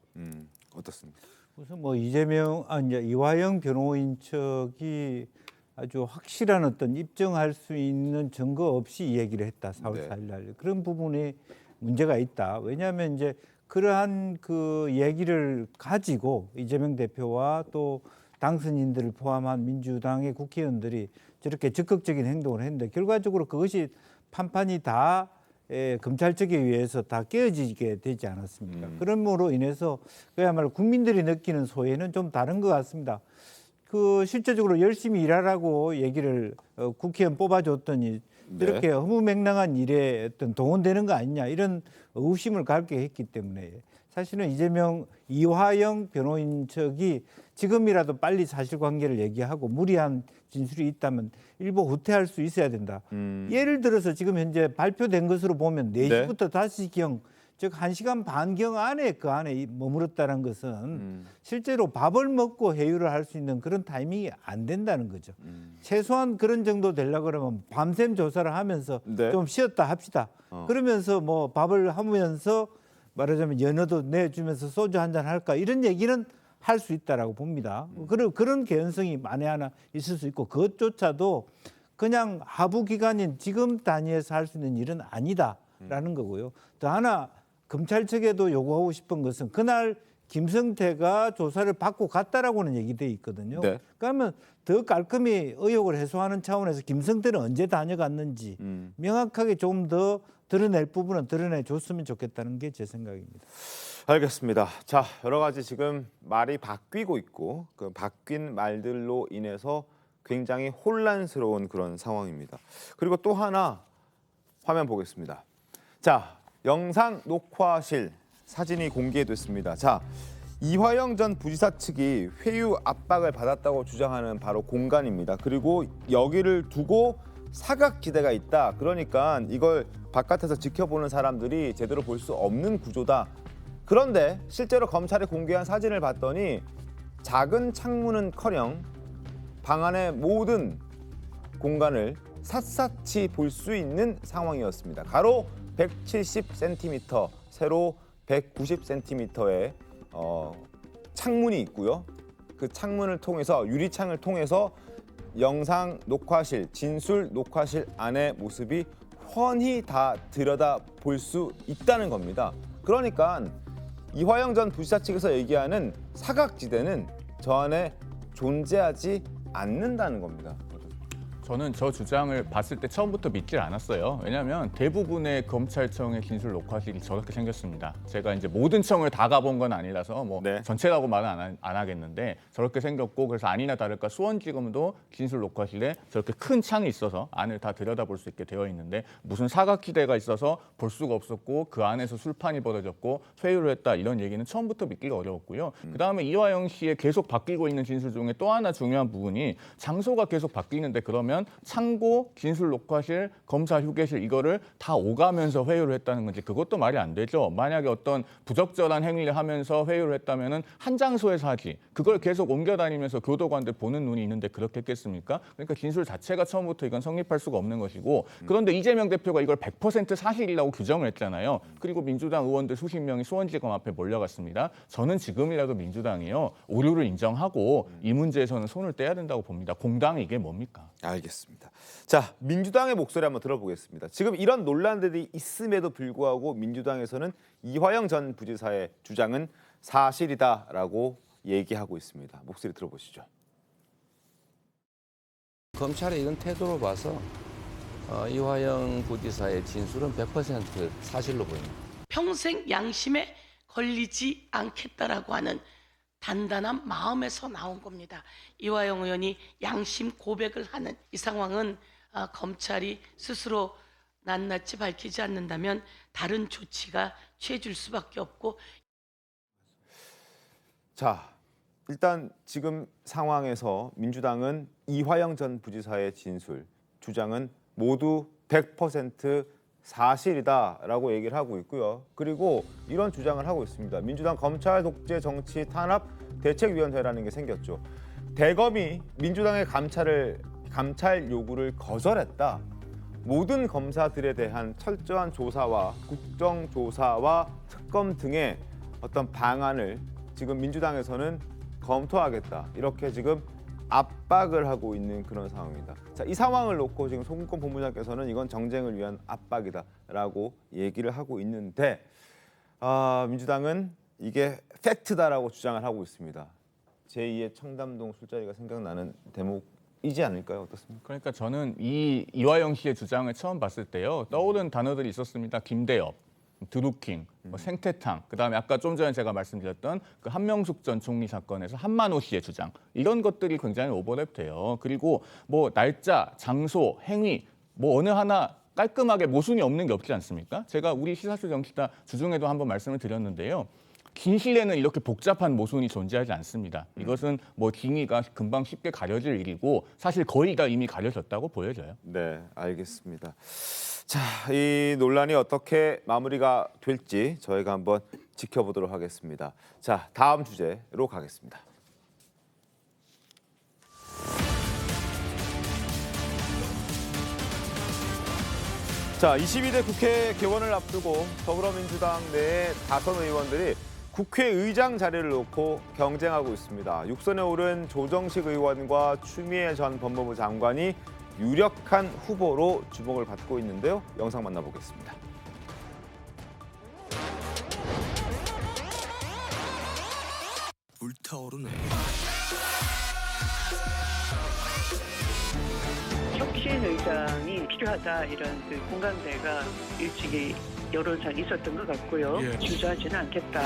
어떻습니까? 우선 뭐 이화영 변호인 측이 아주 확실한 어떤 입증할 수 있는 증거 없이 얘기를 했다. 4월 4일 날. 그런 부분에 문제가 있다. 왜냐하면 이제 그러한 그 얘기를 가지고 이재명 대표와 또 당선인들을 포함한 민주당의 국회의원들이 저렇게 적극적인 행동을 했는데 결과적으로 그것이 판판이 다 검찰 측에 의해서 다 깨어지게 되지 않았습니까? 그러므로 인해서 그야말로 국민들이 느끼는 소외는 좀 다른 것 같습니다. 그 실제적으로 열심히 일하라고 얘기를 국회의원 뽑아줬더니 이렇게 허무맹랑한 일에 어떤 동원되는 거 아니냐 이런 의구심을 갖게 했기 때문에 사실은 이화영 변호인 측이 지금이라도 빨리 사실관계를 얘기하고 무리한 진술이 있다면 일부 후퇴할 수 있어야 된다. 예를 들어서 지금 현재 발표된 것으로 보면 4시부터 5시경 즉 1시간 반경 안에 그 안에 머물렀다는 것은 실제로 밥을 먹고 회유를 할 수 있는 그런 타이밍이 안 된다는 거죠. 최소한 그런 정도 되려고 그러면 밤샘 조사를 하면서 좀 쉬었다 합시다. 그러면서 뭐 밥을 하면서 말하자면 연어도 내주면서 소주 한잔 할까 이런 얘기는 할 수 있다라고 봅니다. 그런 개연성이 만에 하나 있을 수 있고 그것조차도 그냥 하부 기관인 지금 단위에서 할 수 있는 일은 아니다라는 거고요. 또 하나 검찰 측에도 요구하고 싶은 것은 그날 김성태가 조사를 받고 갔다라고는 얘기돼 있거든요. 그러면 더 깔끔히 의혹을 해소하는 차원에서 김성태는 언제 다녀갔는지 명확하게 좀 더 드러낼 부분은 드러내줬으면 좋겠다는 게 제 생각입니다. 알겠습니다. 자, 여러 가지 지금 말이 바뀌고 있고 그 바뀐 말들로 인해서 굉장히 혼란스러운 그런 상황입니다. 그리고 또 하나 화면 보겠습니다. 자, 영상 녹화실 사진이 공개됐습니다. 자, 이화영 전 부지사 측이 회유 압박을 받았다고 주장하는 바로 공간입니다. 그리고 여기를 두고 사각지대가 있다. 그러니까 이걸 바깥에서 지켜보는 사람들이 제대로 볼 수 없는 구조다. 그런데 실제로 검찰이 공개한 사진을 봤더니 작은 창문은커녕 방 안의 모든 공간을 샅샅이 볼 수 있는 상황이었습니다. 가로 170cm, 세로 190cm의 창문이 있고요. 그 창문을 통해서 유리창을 통해서 영상 녹화실, 진술 녹화실 안의 모습이 훤히 다 들여다 볼 수 있다는 겁니다. 그러니까 이화영 전 부지사 측에서 얘기하는 사각지대는 저 안에 존재하지 않는다는 겁니다. 저는 저 주장을 봤을 때 처음부터 믿질 않았어요. 왜냐하면 대부분의 검찰청의 진술 녹화실이 저렇게 생겼습니다. 제가 이제 모든 청을 다 가본 건 아니라서 뭐 전체라고 말은 안 하겠는데 저렇게 생겼고, 그래서 아니나 다를까 수원지검도 진술 녹화실에 저렇게 큰 창이 있어서 안을 다 들여다볼 수 있게 되어 있는데 무슨 사각지대가 있어서 볼 수가 없었고 그 안에서 술판이 벌어졌고 회유를 했다, 이런 얘기는 처음부터 믿기가 어려웠고요. 그다음에 이화영 씨의 계속 바뀌고 있는 진술 중에 또 하나 중요한 부분이 장소가 계속 바뀌는데, 그러면 창고, 진술 녹화실, 검사 휴게실 이거를 다 오가면서 회유를 했다는 건지 그것도 말이 안 되죠. 만약에 어떤 부적절한 행위를 하면서 회유를 했다면은 한 장소에서 하지, 그걸 계속 옮겨다니면서 교도관들 보는 눈이 있는데 그렇게 했겠습니까? 그러니까 진술 자체가 처음부터 이건 성립할 수가 없는 것이고, 그런데 이재명 대표가 이걸 100% 사실이라고 규정을 했잖아요. 그리고 민주당 의원들 수십 명이 수원지검 앞에 몰려갔습니다. 저는 지금이라도 민주당이요, 오류를 인정하고 이 문제에서는 손을 떼야 된다고 봅니다. 공당이 이게 뭡니까? 알겠습니다. 자, 민주당의 목소리 한번 들어보겠습니다. 지금 이런 논란들이 있음에도 불구하고 민주당에서는 이화영 전 부지사의 주장은 사실이다라고 얘기하고 있습니다. 목소리 들어보시죠. 검찰의 이런 태도로 봐서 이화영 부지사의 진술은 100% 사실로 보입니다. 평생 양심에 걸리지 않겠다라고 하는 단단한 마음에서 나온 겁니다. 이화영 의원이 양심 고백을 하는 이 상황은 검찰이 스스로 낱낱이 밝히지 않는다면 다른 조치가 취해질 수밖에 없고. 자, 일단 지금 상황에서 민주당은 이화영 전 부지사의 진술, 주장은 모두 100% 사실이다라고 얘기를 하고 있고요. 그리고 이런 주장을 하고 있습니다. 민주당 검찰 독재 정치 탄압 대책위원회라는 게 생겼죠. 대검이 민주당의 감찰 요구를 거절했다. 모든 검사들에 대한 철저한 조사와 국정조사와 특검 등의 어떤 방안을 지금 민주당에서는 검토하겠다. 이렇게 지금 압박을 하고 있는 그런 상황입니다. 자, 이 상황을 놓고 지금 송근권 본부장께서는 이건 정쟁을 위한 압박이다라고 얘기를 하고 있는데, 민주당은 이게 팩트다라고 주장을 하고 있습니다. 제2의 청담동 술자리가 생각나는 대목이지 않을까요? 어떻습니까? 그러니까 저는 이화영 씨의 주장을 처음 봤을 때요, 떠오른 단어들이 있었습니다. 김대엽, 드루킹, 생태탕, 그다음에 아까 좀 전에 제가 말씀드렸던 그 한명숙 전 총리 사건에서 한만호 씨의 주장, 이런 것들이 굉장히 오버랩돼요. 그리고 뭐 날짜, 장소, 행위 뭐 어느 하나 깔끔하게 모순이 없는 게 없지 않습니까? 제가 우리 시사쇼 정치다 주중에도 한번 말씀을 드렸는데요. 긴 시일에는 이렇게 복잡한 모순이 존재하지 않습니다. 이것은 뭐 징의가 금방 쉽게 가려질 일이고 사실 거의 다 이미 가려졌다고 보여져요. 네, 알겠습니다. 자, 이 논란이 어떻게 마무리가 될지 저희가 한번 지켜보도록 하겠습니다. 자, 다음 주제로 가겠습니다. 자, 22대 국회 개원을 앞두고 더불어민주당 내 다선 의원들이 국회의장 자리를 놓고 경쟁하고 있습니다. 6선에 오른 조정식 의원과 추미애 전 법무부 장관이 유력한 후보로 주목을 받고 있는데요. 영상 만나보겠습니다. 불타오르네. 혁신 의장이 필요하다, 이런 그 공감대가 일찍이 여론상 있었던 것 같고요. 예. 주저하지는 않겠다.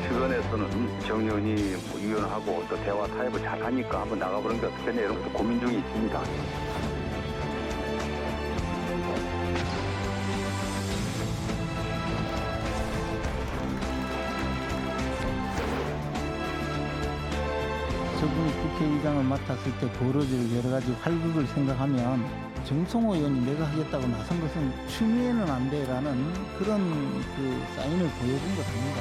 주변에서는 정의원이 의원하고 또 대화 타협을 잘하니까 한번 나가보는 게 어떻겠냐, 이런 것도 고민 중에 있습니다. 저분이 국회의장을 맡았을 때 벌어질 여러 가지 활극을 생각하면 정성호 의원이 내가 하겠다고 나선 것은 추미애는 안 돼라는 그런 그 사인을 보여준 것 아닌가.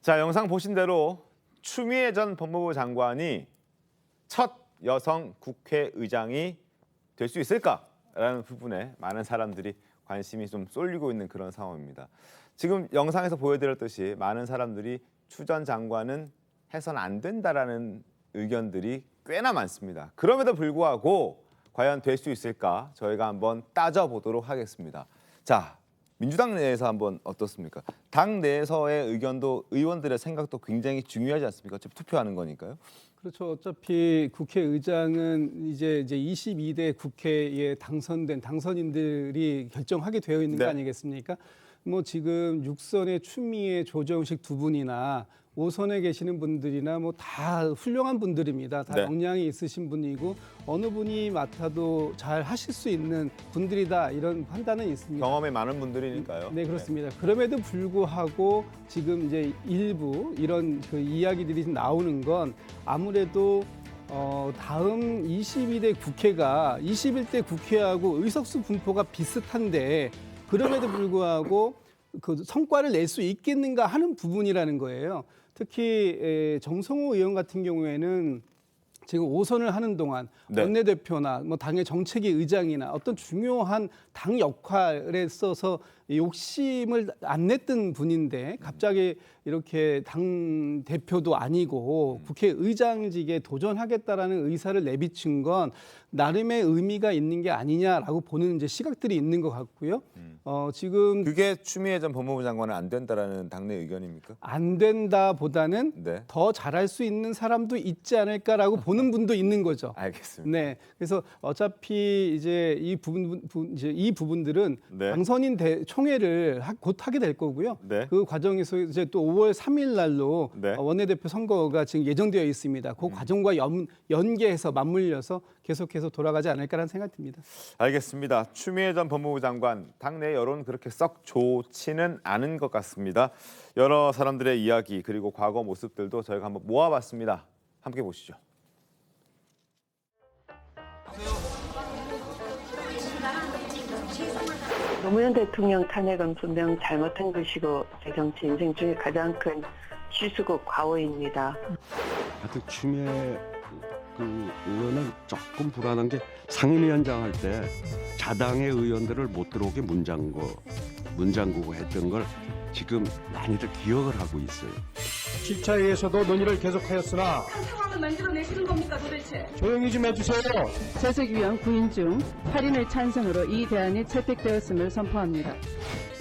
자, 영상 보신 대로 추미애 전 법무부 장관이 첫 여성 국회의장이 될 수 있을까라는 부분에 많은 사람들이 관심이 좀 쏠리고 있는 그런 상황입니다. 지금 영상에서 보여드렸듯이 많은 사람들이 추 전 장관은 해서는 안 된다라는 의견들이 꽤나 많습니다. 그럼에도 불구하고 과연 될 수 있을까 저희가 한번 따져보도록 하겠습니다. 자, 민주당 내에서 한번 어떻습니까? 당 내에서의 의견도 의원들의 생각도 굉장히 중요하지 않습니까? 어차피 투표하는 거니까요. 그렇죠. 어차피 국회의장은 이제 22대 국회에 당선된 당선인들이 결정하게 되어 있는 거 아니겠습니까? 뭐 지금 6선의 추미애, 조정식 두 분이나 5선에 계시는 분들이나 뭐 다 훌륭한 분들입니다. 다 역량이 있으신 분이고 어느 분이 맡아도 잘 하실 수 있는 분들이다 이런 판단은 있습니다. 경험이 많은 분들이니까요. 네, 그렇습니다. 그럼에도 불구하고 지금 이제 일부 이런 그 이야기들이 나오는 건 아무래도 다음 22대 국회가 21대 국회하고 의석수 분포가 비슷한데 그럼에도 불구하고 그 성과를 낼 수 있겠는가 하는 부분이라는 거예요. 특히 정성호 의원 같은 경우에는 지금 5선을 하는 동안 원내대표나 뭐 당의 정책위 의장이나 어떤 중요한 당 역할에 있어서 욕심을 안 냈던 분인데 갑자기 이렇게 당 대표도 아니고 국회의장직에 도전하겠다라는 의사를 내비친 건 나름의 의미가 있는 게 아니냐라고 보는 이제 시각들이 있는 것 같고요. 지금 그게 추미애 전 법무부 장관은 안 된다라는 당내 의견입니까? 안 된다보다는 더 잘할 수 있는 사람도 있지 않을까라고 보는 분도 있는 거죠. 알겠습니다. 네, 그래서 어차피 이제 이 부분들은 당선인 총회를 곧 하게 될 거고요. 그 과정에서 이제 또 5월 3일 날로 원내대표 선거가 지금 예정되어 있습니다. 그 과정과 연계해서 맞물려서 계속해서 돌아가지 않을까라는 생각이 듭니다. 알겠습니다. 추미애 전 법무부 장관 당내 여론 그렇게 썩 좋지는 않은 것 같습니다. 여러 사람들의 이야기 그리고 과거 모습들도 저희가 한번 모아봤습니다. 함께 보시죠. 노무현 대통령 탄핵은 분명 잘못한 것이고 제 정치 인생 중에 가장 큰 실수고 과오입니다. 하여튼 추미애 그 의원은 조금 불안한 게 상임위원장 할 때 자당의 의원들을 못 들어오게 문 잠그고 했던 걸 지금 많이들 기억을 하고 있어요. 7차회에서도 논의를 계속하였으나 큰 상황을 만들어내시는 겁니까 도대체? 조용히 좀 해주세요. 재석위원 9인 중 8인의 찬성으로 이 대안이 채택되었음을 선포합니다.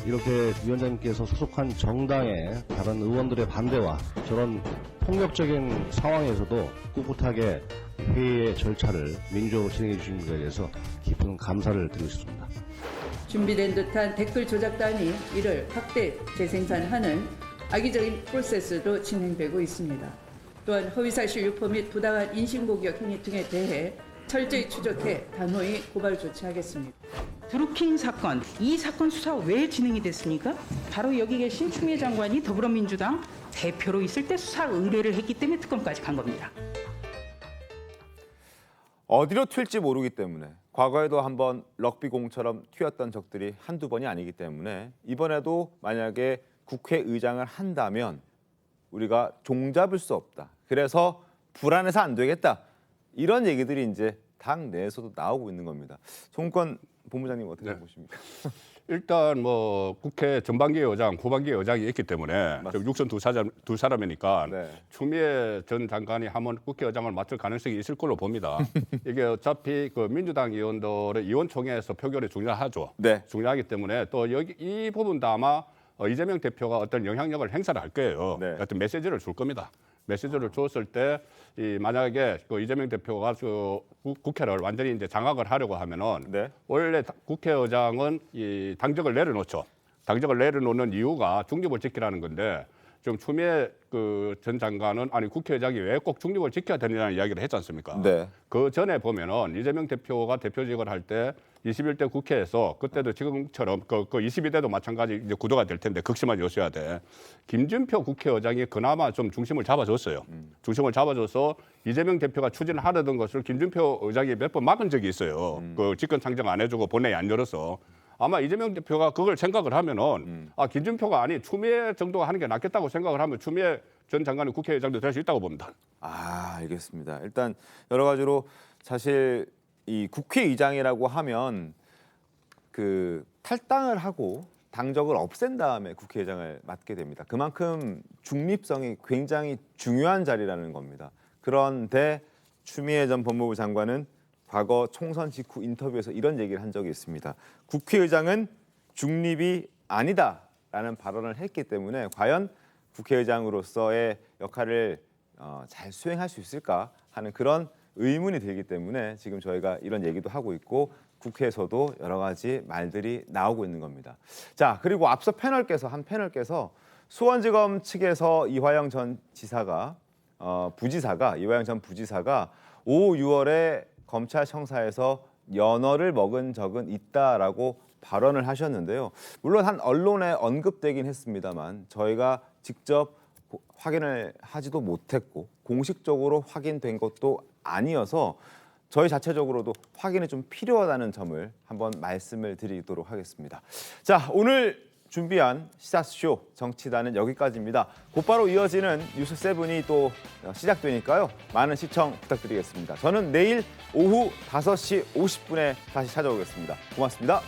이렇게 위원장님께서 소속한 정당의 다른 의원들의 반대와 저런 폭력적인 상황에서도 꿋꿋하게 회의의 절차를 민주적으로 진행해 주신 것에 대해서 깊은 감사를 드리고 싶습니다. 준비된 듯한 댓글 조작단이 이를 확대 재생산하는 악의적인 프로세스도 진행되고 있습니다. 또한 허위사실 유포 및 부당한 인신공격 행위 등에 대해 철저히 추적해 단호히 고발 조치하겠습니다. 드루킹 사건, 이 사건 수사 왜 진행이 됐습니까? 바로 여기 계신 추미애 장관이 더불어민주당 대표로 있을 때 수사 의뢰를 했기 때문에 특검까지 간 겁니다. 어디로 튈지 모르기 때문에 과거에도 한번 럭비공처럼 튀었던 적들이 한두 번이 아니기 때문에 이번에도 만약에 국회의장을 한다면 우리가 종잡을 수 없다. 그래서 불안해서 안 되겠다. 이런 얘기들이 이제 당 내에서도 나오고 있는 겁니다. 송권 본부장님 어떻게 보십니까? 일단 뭐 국회 전반기의 여장, 후반기의 여장이 있기 때문에 육선 두 사람이니까 추미애 전 장관이 한번 국회의장을 맡을 가능성이 있을 걸로 봅니다. 이게 어차피 그 민주당 의원들의 의원총회에서 표결이 중요하죠. 중요하기 때문에 또 여기 이 부분도 아마 이재명 대표가 어떤 영향력을 행사를 할 거예요. 어떤 메시지를 줄 겁니다. 메시지를 줬을 때 만약에 그 이재명 대표가 그 국회를 완전히 이제 장악을 하려고 하면은 원래 국회의장은 이 당적을 내려놓죠. 당적을 내려놓는 이유가 중립을 지키라는 건데 지금 추미애 그 전 장관은 아니 국회의장이 왜 꼭 중립을 지켜야 되느냐는 이야기를 했지 않습니까? 그 전에 보면은 이재명 대표가 대표직을 할 때 21대 국회에서 그때도 지금처럼 그 22대도 마찬가지 이제 구도가 될 텐데 극심한 요소야 돼. 김준표 국회의장이 그나마 좀 중심을 잡아줬어요. 중심을 잡아줘서 이재명 대표가 추진하려던 것을 김준표 의장이 몇 번 막은 적이 있어요. 그 직권 상정 안 해주고 본회의 안 열어서. 아마 이재명 대표가 그걸 생각을 하면은 김준표가 아니 추미애 정도가 하는 게 낫겠다고 생각을 하면 추미애 전 장관이 국회의장도 될 수 있다고 봅니다. 알겠습니다. 일단 여러 가지로 사실 이 국회의장이라고 하면 그 탈당을 하고 당적을 없앤 다음에 국회의장을 맡게 됩니다. 그만큼 중립성이 굉장히 중요한 자리라는 겁니다. 그런데 추미애 전 법무부 장관은 과거 총선 직후 인터뷰에서 이런 얘기를 한 적이 있습니다. 국회의장은 중립이 아니다라는 발언을 했기 때문에 과연 국회의장으로서의 역할을 잘 수행할 수 있을까 하는 그런 의문이 들기 때문에 지금 저희가 이런 얘기도 하고 있고 국회에서도 여러 가지 말들이 나오고 있는 겁니다. 자, 그리고 앞서 한 패널께서 수원지검 측에서 이화영 전 지사가 이화영 전 부지사가 5, 6월에 검찰 청사에서 연어를 먹은 적은 있다라고 발언을 하셨는데요. 물론 한 언론에 언급되긴 했습니다만 저희가 직접 확인을 하지도 못했고 공식적으로 확인된 것도 아니어서 저희 자체적으로도 확인이 좀 필요하다는 점을 한번 말씀을 드리도록 하겠습니다. 자, 오늘 준비한 시사쇼 정치단은 여기까지입니다. 곧바로 이어지는 뉴스7이 또 시작되니까요. 많은 시청 부탁드리겠습니다. 저는 내일 오후 5시 50분에 다시 찾아오겠습니다. 고맙습니다.